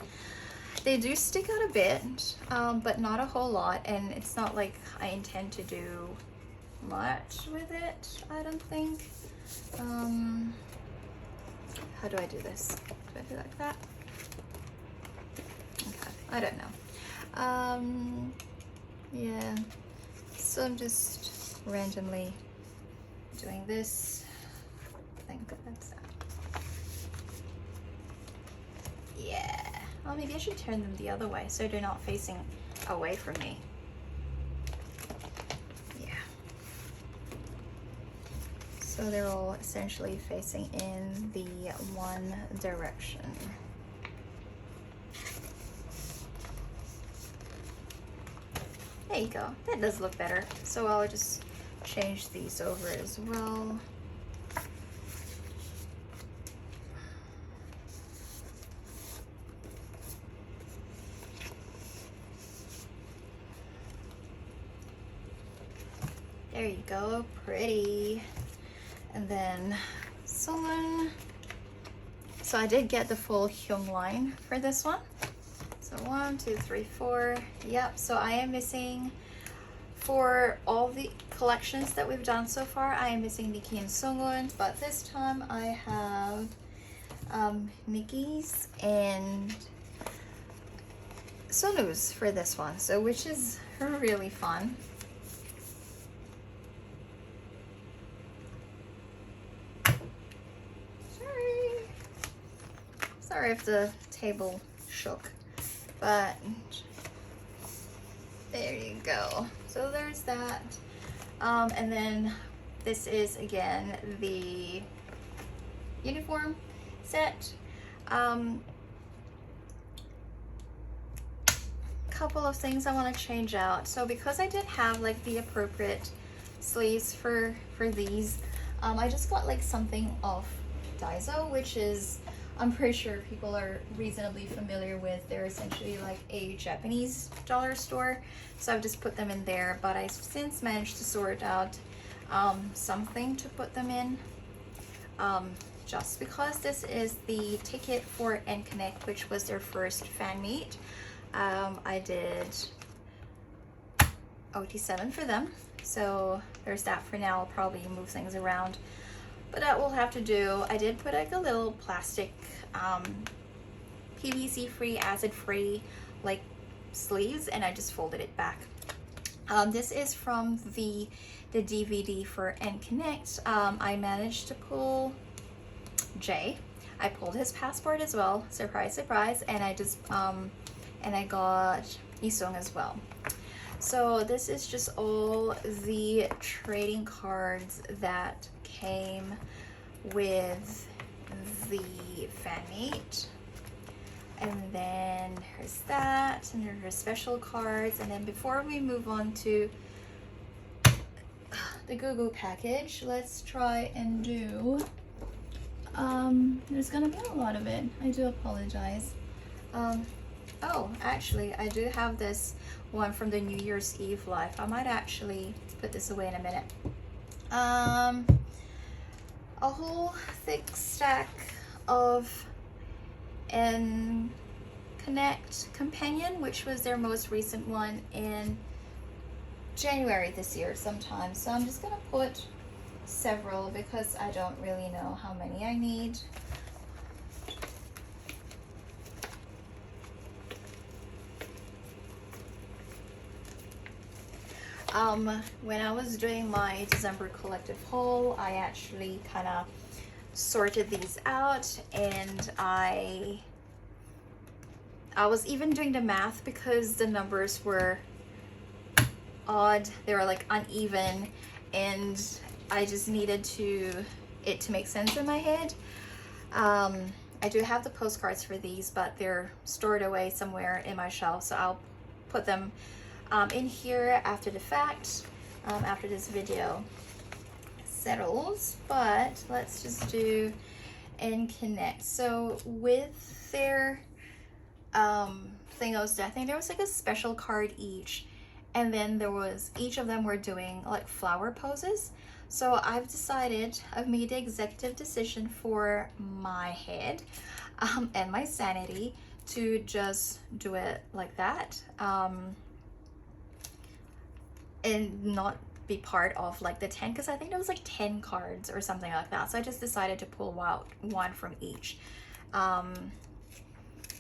they do stick out a bit, but not a whole lot, and it's not like I intend to do much with it, I don't think. How do I do this? Do I do like that? Okay, I don't know. Yeah, so I'm just randomly doing this. I think that's that. Yeah. Well, maybe I should turn them the other way so they're not facing away from me. Yeah. So they're all essentially facing in the one direction. There you go. That does look better. So I'll just change these over as well. There you go, pretty. And then someone, so I did get the full Hyung line for this one. So 1, 2, 3, 4. Yep, so I am missing, for all the collections that we've done so far, I am missing Miki and Sungun, but this time I have Miki's and Sonu's for this one, so which is really fun. Sorry if the table shook, but there you go. So there's that. And then this is again the uniform set. Couple of things I want to change out. So because I did have like the appropriate sleeves for these, I just got like something off Daiso, which is, I'm pretty sure people are reasonably familiar with. They're essentially like a Japanese dollar store. So I've just put them in there, but I've since managed to sort out something to put them in. Just because this is the ticket for N-Connect, which was their first fan meet. I did OT7 for them. So there's that for now. I'll probably move things around but that will have to do. I did put like a little plastic PVC free, acid free like sleeves, and I just folded it back. This is from the DVD for Connect. I managed to pull Jay. I pulled his passport as well, surprise surprise, and I just and I got Isong as well. So this is just all the trading cards that came with the fanmate. And then here's that, and there's special cards. And then before we move on to the Goo package, let's try and do, there's gonna be a lot of it. I do apologize. Oh, actually, I do have this one from the New Year's Eve live. I might actually put this away in a minute. A whole thick stack of Connect Companion, which was their most recent one in January this year sometime. So I'm just gonna put several because I don't really know how many I need. When I was doing my December collective haul, I actually kind of sorted these out, and I was even doing the math because the numbers were odd. They were like uneven, and I just needed it to make sense in my head. I do have the postcards for these, but they're stored away somewhere in my shelf, so I'll put them in here after the fact, after this video settles. But let's just do Connect. So with their thingos, I think there was like a special card each, and then there was, each of them were doing like flower poses. So I've made the executive decision for my head and my sanity to just do it like that, and not be part of like the 10, because I think there was like 10 cards or something like that. So I just decided to pull out one from each.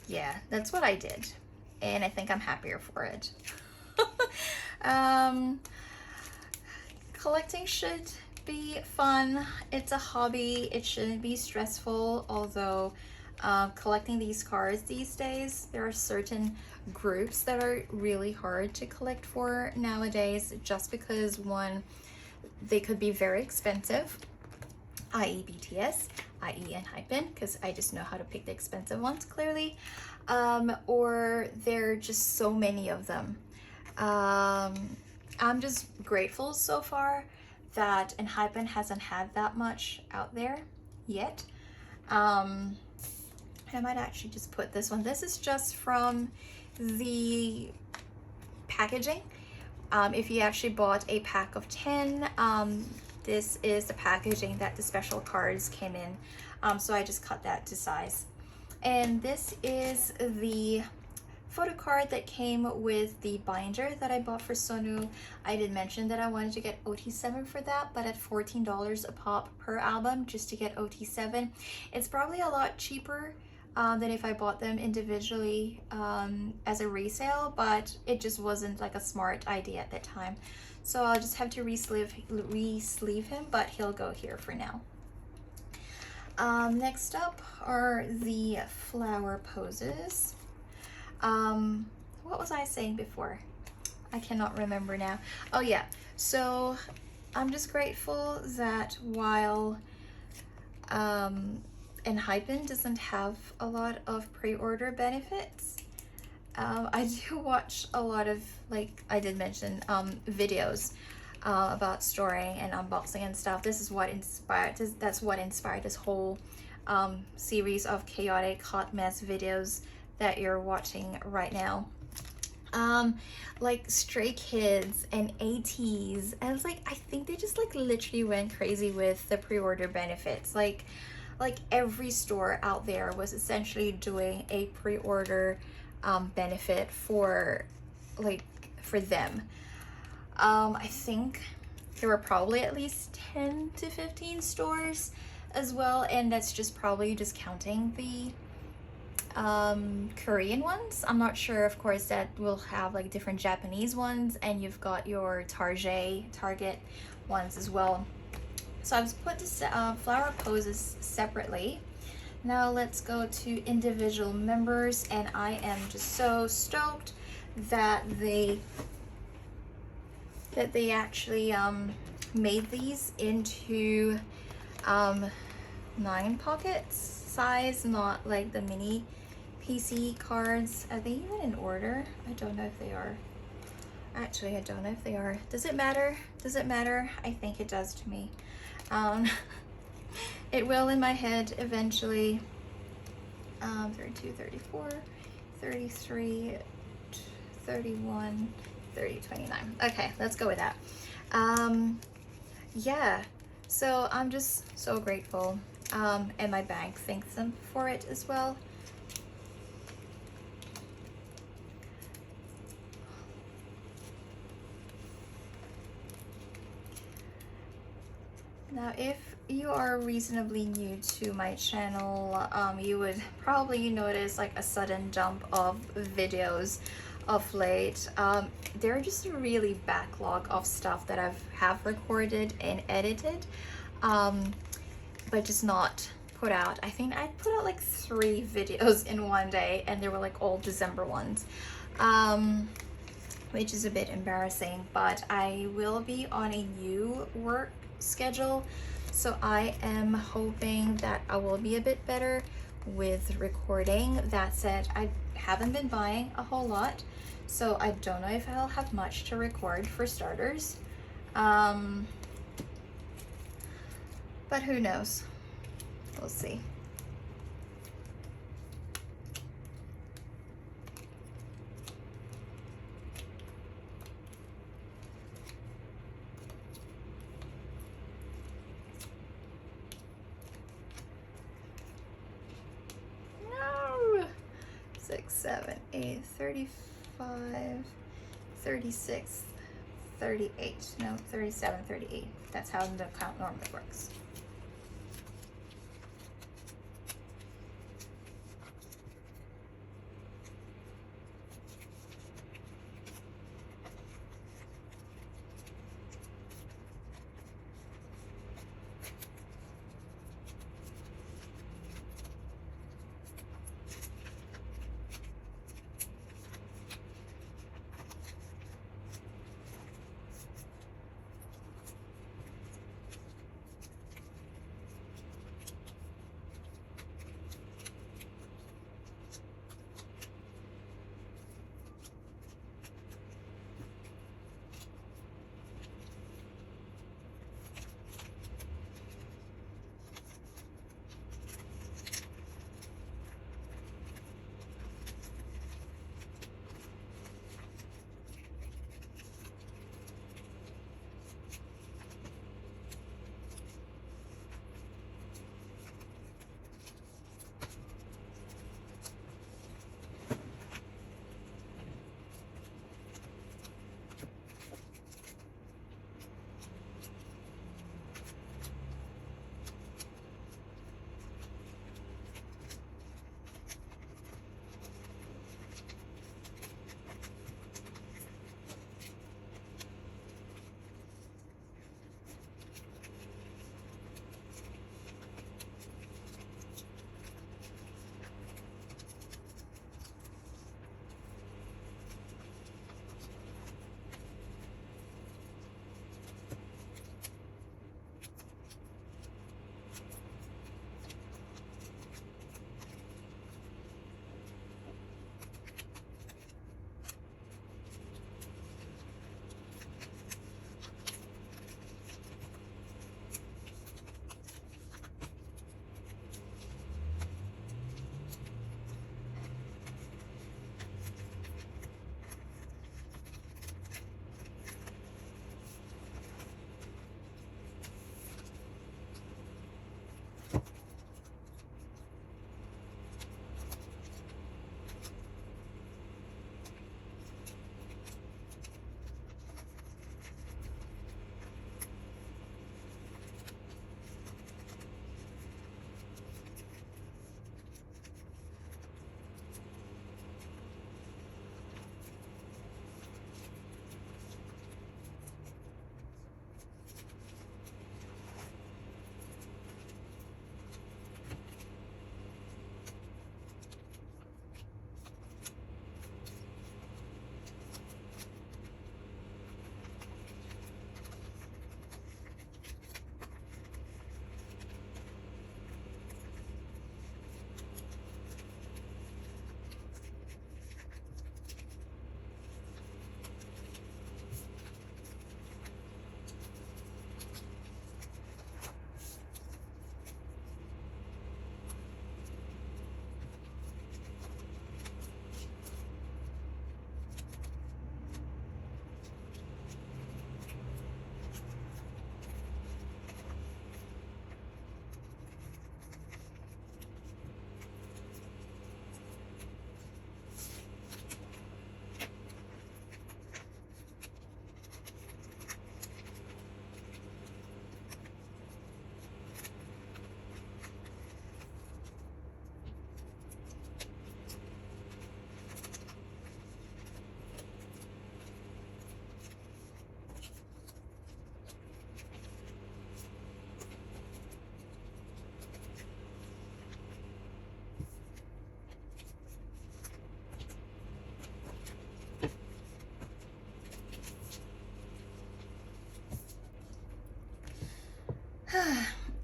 Yeah, that's what I did, and I think I'm happier for it. Collecting should be fun. It's a hobby. It shouldn't be stressful, although collecting these cards these days, there are certain groups that are really hard to collect for nowadays, just because, one, they could be very expensive, i.e. BTS, i.e. Enhypen, because I just know how to pick the expensive ones clearly, or there are just so many of them. I'm just grateful so far that Enhypen hasn't had that much out there yet. I might actually just put this one. This is just from the packaging. If you actually bought a pack of 10, this is the packaging that the special cards came in. So I just cut that to size. And this is the Photocard that came with the binder that I bought for Sonu. I did mention that I wanted to get OT7 for that, but at $14 a pop per album just to get OT7, it's probably a lot cheaper than if I bought them individually as a resale, but it just wasn't like a smart idea at that time. So I'll just have to re-sleeve him, but he'll go here for now. Next up are the flower poses. What was I saying before? I cannot remember now. Oh yeah, so I'm just grateful that while Enhypen doesn't have a lot of pre-order benefits, I do watch a lot of, like I did mention, videos about storing and unboxing and stuff. This is what inspired, that's what inspired this whole series of chaotic hot mess videos that you're watching right now. Like Stray Kids and ATEEZ, and it's like, I think they just like literally went crazy with the pre-order benefits. Like every store out there was essentially doing a pre-order benefit for them. I think there were probably at least 10 to 15 stores as well, and that's just probably discounting the Korean ones. I'm not sure, of course, that will have like different Japanese ones, and you've got your Target ones as well. So I've put the flower poses separately. Now let's go to individual members, and I am just so stoked that they actually made these into 9 pockets size, not like the mini PC cards. Are they even in order? I don't know if they are. Actually, I don't know if they are. Does it matter? Does it matter? I think it does to me. It will in my head eventually. 32, 34, 33, 31, 30, 29. Okay, let's go with that. Yeah, so I'm just so grateful. And my bank thanks them for it as well. Now, if you are reasonably new to my channel, you would probably notice like a sudden jump of videos of late. There are just a really backlog of stuff that have recorded and edited, but just not put out. I think I put out like 3 videos in one day, and they were like all December ones, which is a bit embarrassing, but I will be on a new work schedule, so I am hoping that I will be a bit better with recording. That said, I haven't been buying a whole lot, so I don't know if I'll have much to record for starters, but who knows, we'll see. No! 6, 7, 8, 35, 36, 38, no, 37, 38. That's how the count normally works.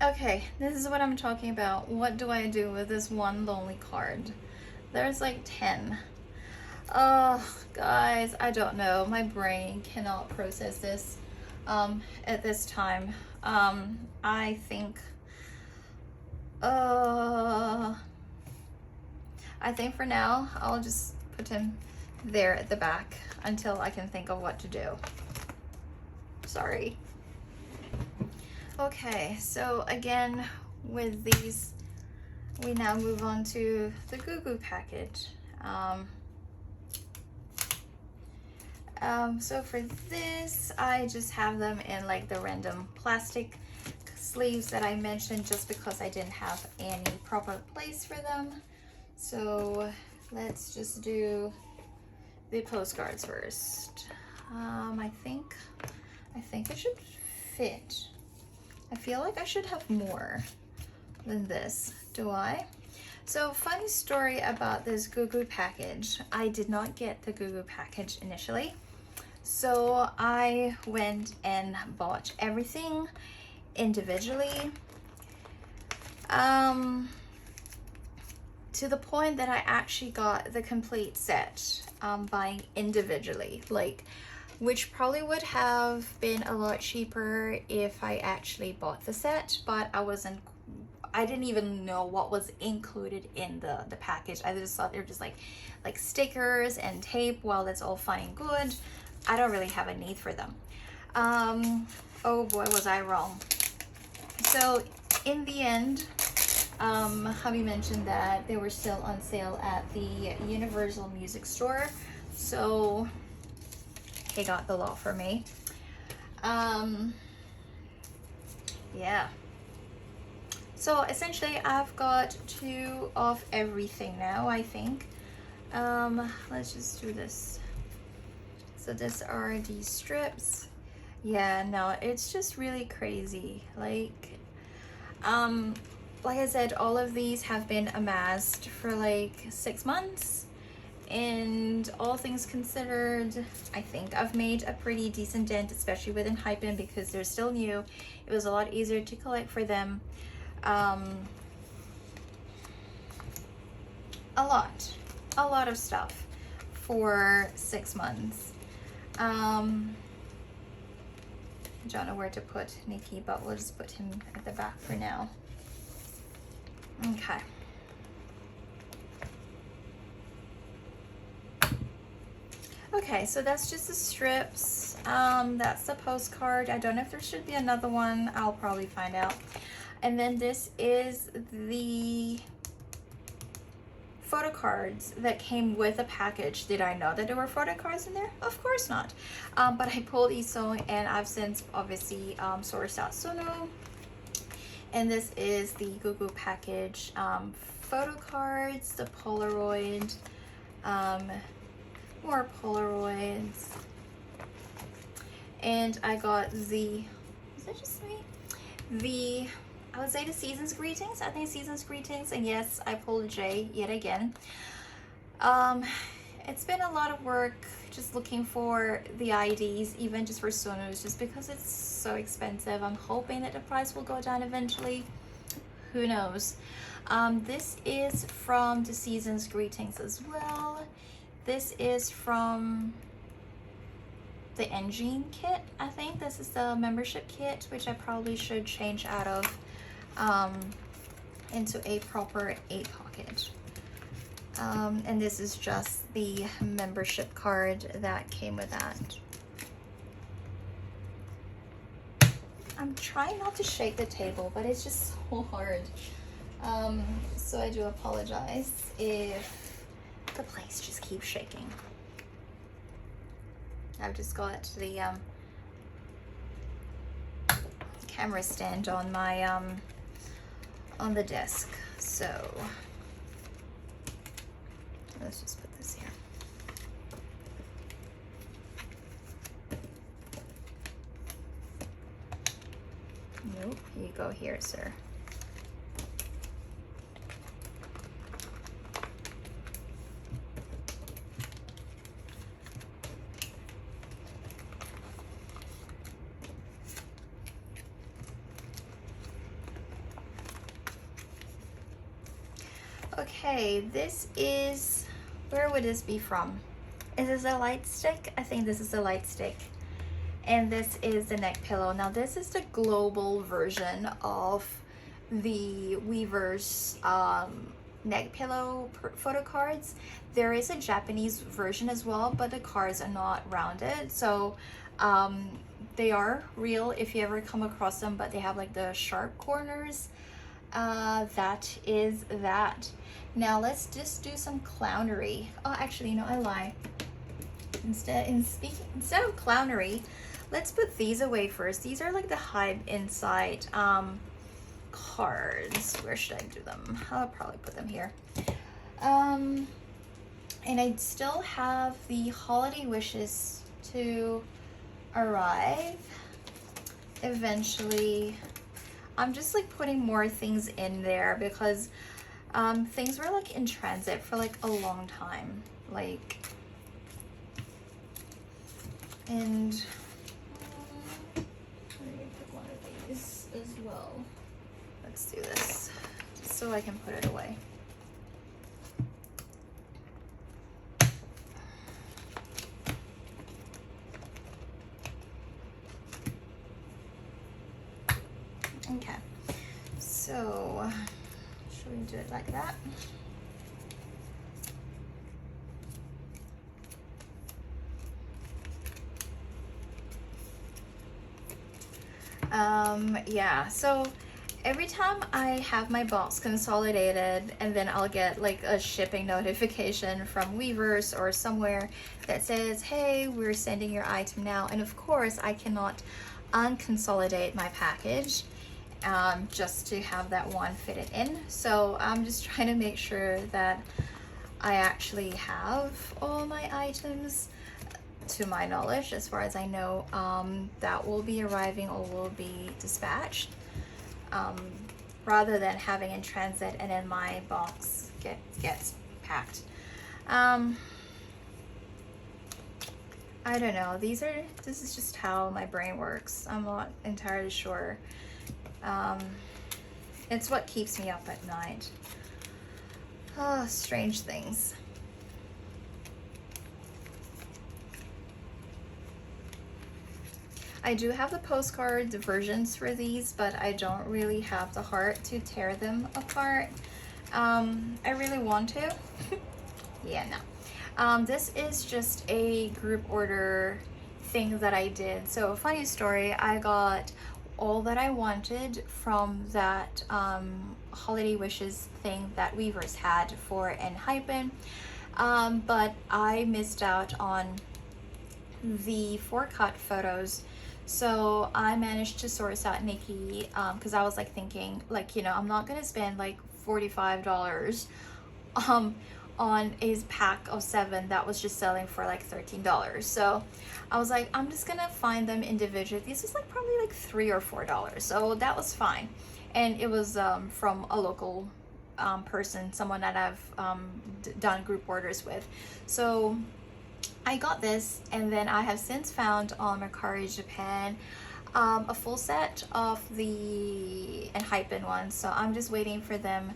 Okay, this is what I'm talking about. What do I do with this one lonely card? There's like 10. Oh, guys, I don't know. My brain cannot process this at this time. I think I think for now I'll just put him there at the back until I can think of what to do. Sorry. Okay, so again with these, we now move on to the Goo Goo package. So for this, I just have them in like the random plastic sleeves that I mentioned, just because I didn't have any proper place for them. So let's just do the postcards first. I think it should fit. I feel like I should have more than this. Do I? So funny story about this Goo Goo package. I did not get the Goo Goo package initially. So I went and bought everything individually. To the point that I actually got the complete set, buying individually, like, which probably would have been a lot cheaper if I actually bought the set, but I didn't even know what was included in the package. I just thought they were just like stickers and tape. Well, that's all fine and good. I don't really have a need for them. Oh boy, was I wrong. So in the end, hubby mentioned that they were still on sale at the Universal Music Store, so he got the lot for me. Yeah. So essentially I've got 2 of everything now, I think. Let's just do this. So these are the strips. Yeah, no, it's just really crazy. Like I said, all of these have been amassed for like 6 months, and all things considered, I think I've made a pretty decent dent, especially with Untitled, because they're still new. It was a lot easier to collect for them. A lot of stuff for 6 months. I don't know where to put Nikki, but we'll just put him at the back for now. Okay. Okay, so that's just the strips. That's the postcard. I don't know if there should be another one. I'll probably find out. And then this is the photo cards that came with a package. Did I know that there were photo cards in there? Of course not. But I pulled ISO, and I've since obviously sourced out Sono. And this is the Goo Goo package. Photo cards, the Polaroid, more Polaroids. And I got the, is that just me? I would say the Season's Greetings. I think Season's Greetings. And yes, I pulled J yet again. It's been a lot of work just looking for the IDs, even just for Sonos, just because it's so expensive. I'm hoping that the price will go down eventually. Who knows? This is from the Season's Greetings as well. This is from the Engine kit. I think this is the membership kit, which I probably should change out of into a proper 8-pocket. And this is just the membership card that came with that. I'm trying not to shake the table, but it's just so hard. So I do apologize if the place just keeps shaking. I've just got the camera stand on my on the desk, so let's just put this here. Nope, you go here, sir. Okay, this is, where would this be from? Is this a light stick? I think this is a light stick. And this is the neck pillow. Now this is the global version of the Weaver's neck pillow photo cards. There is a Japanese version as well, but the cards are not rounded. So they are real if you ever come across them, but they have like the sharp corners. That is that. Now let's just do some clownery. Oh, actually, no, I lie. Instead of clownery, let's put these away first. These are like the hide inside cards. Where should I do them? I'll probably put them here. And I still have the holiday wishes to arrive eventually. I'm just like putting more things in there because things were like in transit for like a long time, like, and let me pick one of these as well. Let's do this just so I can put it away. Okay, so should we do it like that? Yeah, so every time I have my box consolidated and then I'll get like a shipping notification from Weavers or somewhere that says, hey, we're sending your item now. And of course I cannot unconsolidate my package just to have that one fitted in. So I'm just trying to make sure that I actually have all my items, to my knowledge, as far as I know, that will be arriving or will be dispatched, rather than having in transit and then my box gets packed. I don't know. This is just how my brain works. I'm not entirely sure. It's what keeps me up at night. Oh, strange things. I do have the postcard versions for these, but I don't really have the heart to tear them apart. I really want to. Yeah, no. This is just a group order thing that I did. So, funny story, I got all that I wanted from that holiday wishes thing that Weavers had for Enhypen, but I missed out on the 4-cut photos. So I managed to source out Nikki, because I was like thinking, like, you know, I'm not gonna spend like $45 on a pack of 7 that was just selling for like $13. So I was like, I'm just gonna find them individually. This was like probably like $3 or $4, so that was fine. And it was from a local person, someone that I've done group orders with. So I got this, and then I have since found on Mercari Japan a full set of the Enhypen ones. So I'm just waiting for them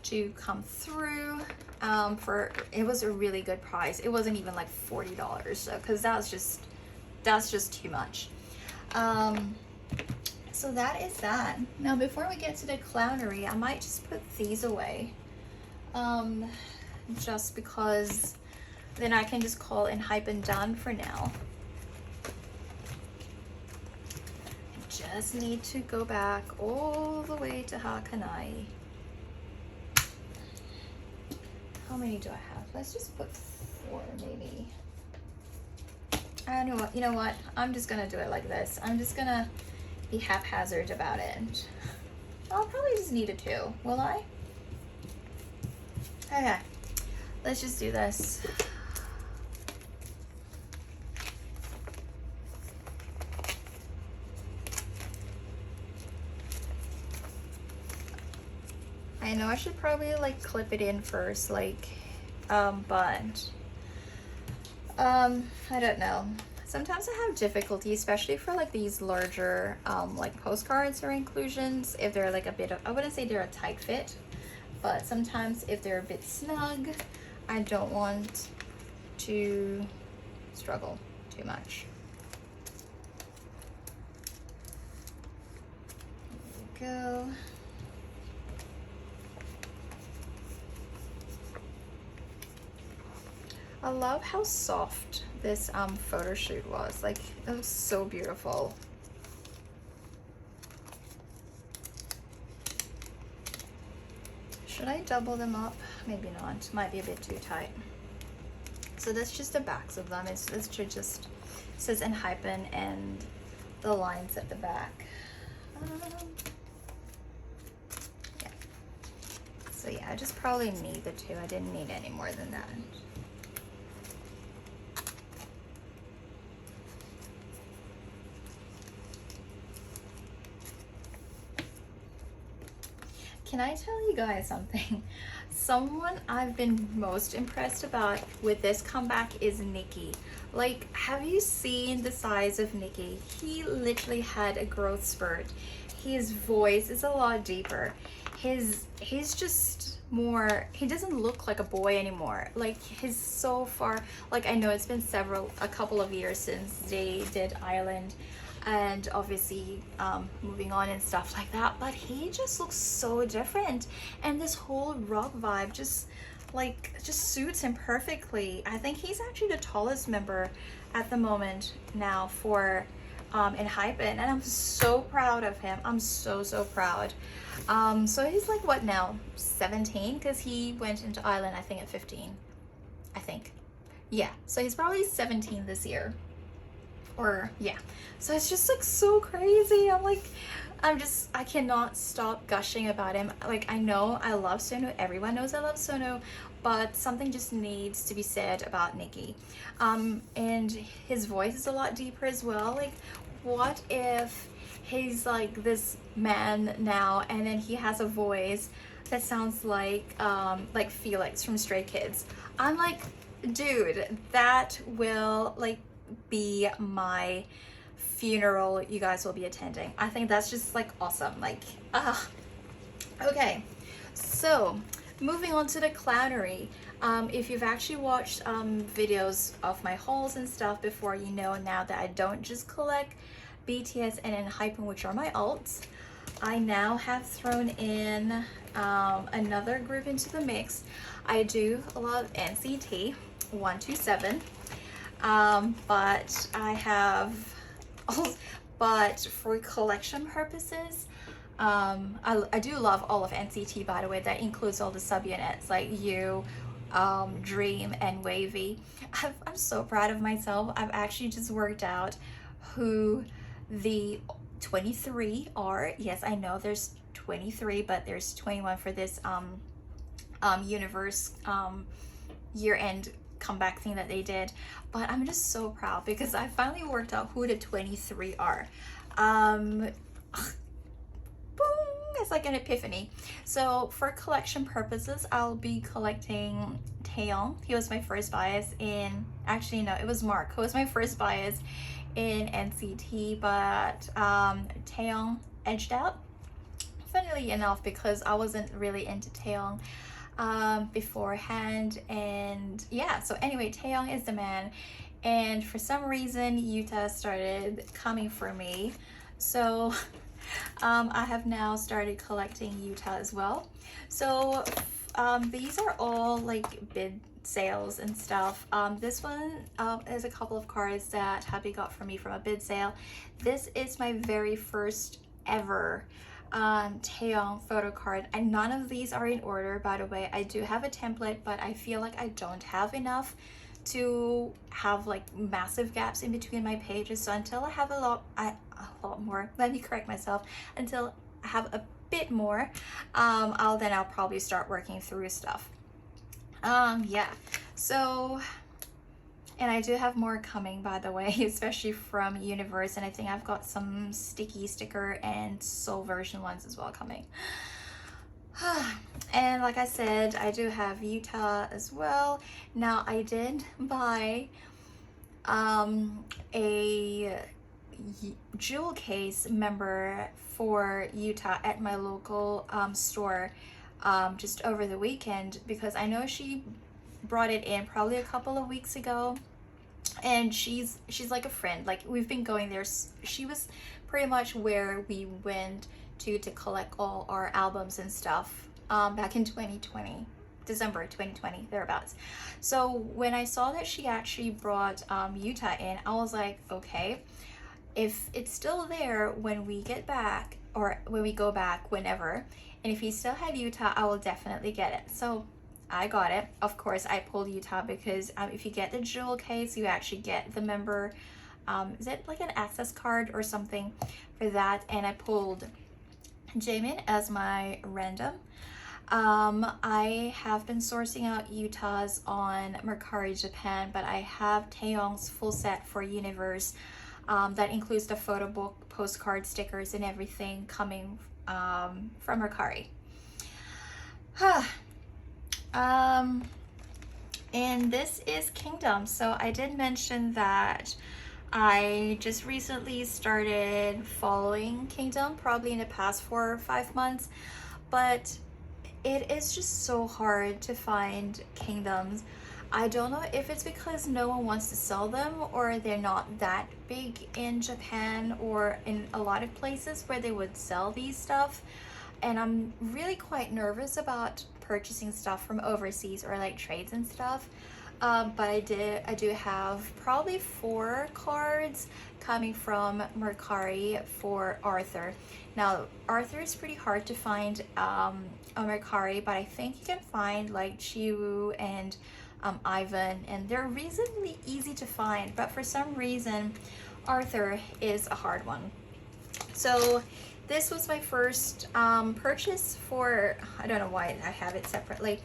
to come through. It was a really good price. It wasn't even like $40, so because that's just too much. So that is that. Now before we get to the clownery, I might just put these away, just because then I can just call Enhypen done for now. I just need to go back all the way to Hakanai. How many do I have? Let's just put 4 maybe. I don't know what, you know what? I'm just gonna do it like this. I'm just gonna be haphazard about it. I'll probably just need a 2, will I? Okay, let's just do this. I know I should probably like clip it in first, like, but I don't know. Sometimes I have difficulty, especially for like these larger like postcards or inclusions, if they're like a bit of, I wouldn't say they're a tight fit, but sometimes if they're a bit snug, I don't want to struggle too much. There we go. I love how soft this photo shoot was. Like, it was so beautiful. Should I double them up? Maybe not. Might be a bit too tight. So that's just the backs of them. It's just says Unhypen and the lines at the back. Yeah. So yeah, I just probably need the two. I didn't need any more than that. Can I tell you guys something? Someone I've been most impressed about with this comeback is Nikki. Like, have you seen the size of Nikki? He literally had a growth spurt. His voice is a lot deeper. He's just more, he doesn't look like a boy anymore. Like, he's so far, like, I know it's been a couple of years since they did Island, and obviously moving on and stuff like that, but he just looks so different, and this whole rock vibe just suits him perfectly. I think he's actually the tallest member at the moment now for Unhypen, and I'm so proud of him. I'm so proud. So he's like, what now, 17, because he went into Island I think at 15, I think. Yeah, so he's probably 17 this year. Or yeah, so it's just like so crazy. I cannot stop gushing about him. Like, I know I love Sono, everyone knows I love Sono, but something just needs to be said about Nikki. And his voice is a lot deeper as well. Like, what if he's like this man now and then he has a voice that sounds like Felix from Stray Kids? I'm like, dude, that will like be my funeral you guys will be attending. I think that's just like awesome. Like, okay, so moving on to the clownery. If you've actually watched videos of my hauls and stuff before, you know now that I don't just collect BTS and Unhypen, which are my alts. I now have thrown in another group into the mix. I do a lot of NCT 127, but I have, but for collection purposes, I do love all of NCT, by the way. That includes all the subunits like You, Dream, and Wavy. I'm so proud of myself. I've actually just worked out who the 23 are. Yes, I know there's 23, but there's 21 for this universe year-end comeback thing that they did. But I'm just so proud because I finally worked out who the 23 are. Boom, it's like an epiphany. So for collection purposes, I'll be collecting Taeyong. He was my first bias in, actually no, it was Mark who was my first bias in NCT, but Taeyong edged out, funnily enough, because I wasn't really into Taeyong beforehand. And yeah, so anyway, Taeyong is the man, and for some reason Yuta started coming for me, so I have now started collecting Yuta as well. So these are all like bid sales and stuff. This one is a couple of cards that Happy got for me from a bid sale. This is my very first ever Taeyong photo card, and none of these are in order, by the way. I do have a template, but I feel like I don't have enough to have like massive gaps in between my pages. So until I have a lot more, let me correct myself, until I have a bit more, I'll probably start working through stuff. Yeah, so, and I do have more coming, by the way, especially from Universe, and I think I've got some sticker and Soul version ones as well coming. And like I said, I do have Utah as well. Now I did buy a jewel case member for Utah at my local store just over the weekend, because I know she brought it in probably a couple of weeks ago, and she's like a friend. Like, we've been going there. She was pretty much where we went to collect all our albums and stuff back in 2020, December 2020, thereabouts. So when I saw that she actually brought Utah in, I was like, okay, if it's still there when we get back, or when we go back, whenever, and if he still had Utah, I will definitely get it. So I got it. Of course, I pulled Utah because if you get the jewel case, you actually get the member, is it like an access card or something for that? And I pulled Jamin as my random. I have been sourcing out Utahs on Mercari Japan, but I have Taeyong's full set for Universe. That includes the photo book, postcard, stickers, and everything coming from Mercari. And this is Kingdom. So I did mention that I just recently started following Kingdom, probably in the past 4 or 5 months, but it is just so hard to find Kingdoms. I don't know if it's because no one wants to sell them, or they're not that big in Japan or in a lot of places where they would sell these stuff. And I'm really quite nervous about purchasing stuff from overseas, or like trades and stuff. But I do have probably 4 cards coming from Mercari for Arthur. Now, Arthur is pretty hard to find on Mercari, but I think you can find like Chiwu and Ivan, and they're reasonably easy to find, but for some reason Arthur is a hard one. So this was my first purchase for, I don't know why I have it separately,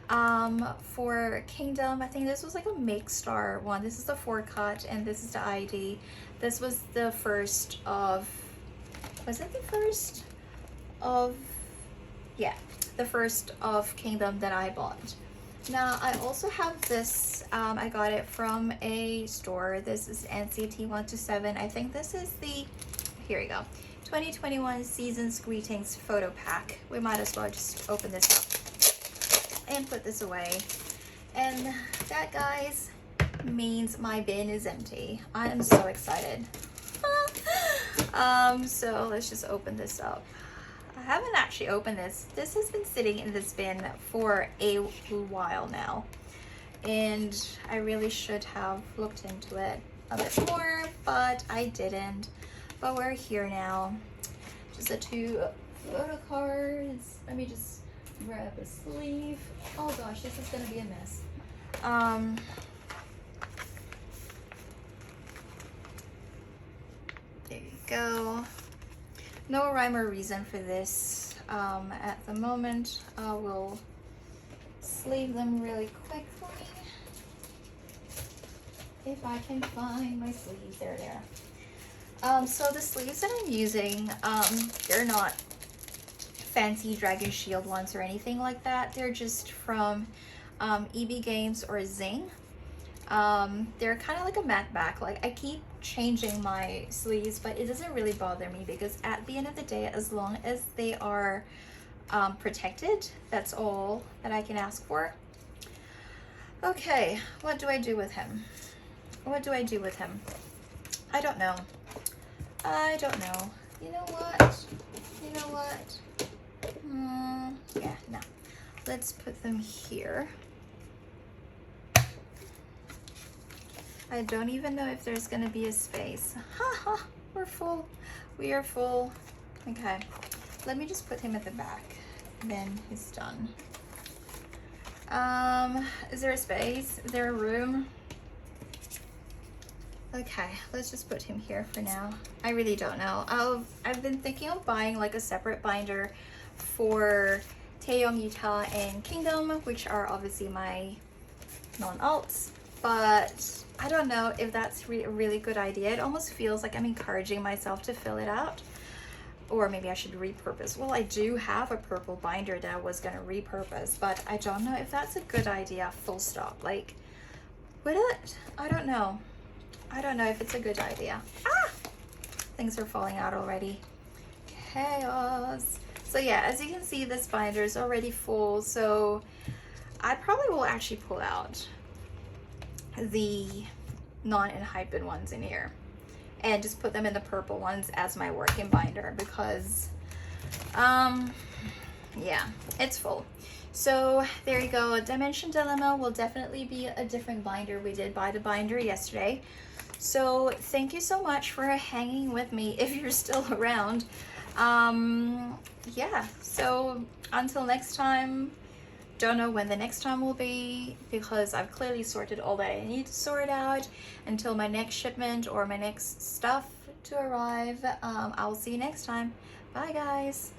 for Kingdom. I think this was like a Make Star one. This is the 4 cut, and this is the ID. This was the first of, was it the first of, yeah, the first of Kingdom that I bought. Now, I also have this, I got it from a store. This is NCT 127. I think this is the, here we go, 2021 Season's Greetings photo pack. We might as well just open this up and put this away. And that, guys, means my bin is empty. I am so excited. So let's just open this up. I haven't actually opened this. This has been sitting in this bin for a while now, and I really should have looked into it a bit more, but I didn't. But we're here now. Just the 2 photo cards. Let me just grab a sleeve. Oh gosh, this is gonna be a mess. There you go. No rhyme or reason for this at the moment. I will sleeve them really quickly if I can find my sleeves. There. So the sleeves that I'm using, they're not fancy Dragon Shield ones or anything like that. They're just from EB Games or Zing. They're kind of like a matte back. Like, I keep changing my sleeves, but it doesn't really bother me, because at the end of the day, as long as they are protected, that's all that I can ask for. Okay, what do I do with him? What do I do with him? I don't know. I don't know. You know what? You know what? Yeah, no. Let's put them here. I don't even know if there's gonna be a space. Haha, we're full. We are full. Okay, let me just put him at the back. Then he's done. Is there a space? Is there a room? Okay, let's just put him here for now. I really don't know. I've been thinking of buying like a separate binder for Taeyong, Utah, and Kingdom, which are obviously my non-alts, but I don't know if that's a really good idea. It almost feels like I'm encouraging myself to fill it out, or maybe I should repurpose. Well, I do have a purple binder that I was gonna repurpose, but I don't know if that's a good idea, full stop. Like, would it? I don't know. I don't know if it's a good idea. Ah! Things are falling out already. chaos. So yeah, as you can see, this binder is already full, so I probably will actually pull out the non-enhypen ones in here and just put them in the purple ones as my working binder because yeah, it's full. So there you go. Dimension Dilemma will definitely be a different binder. We did buy the binder yesterday. So thank you so much for hanging with me if you're still around. Yeah, so until next time, don't know when the next time will be because I've clearly sorted all that I need to sort out until my next shipment or my next stuff to arrive. I'll see you next time. Bye guys.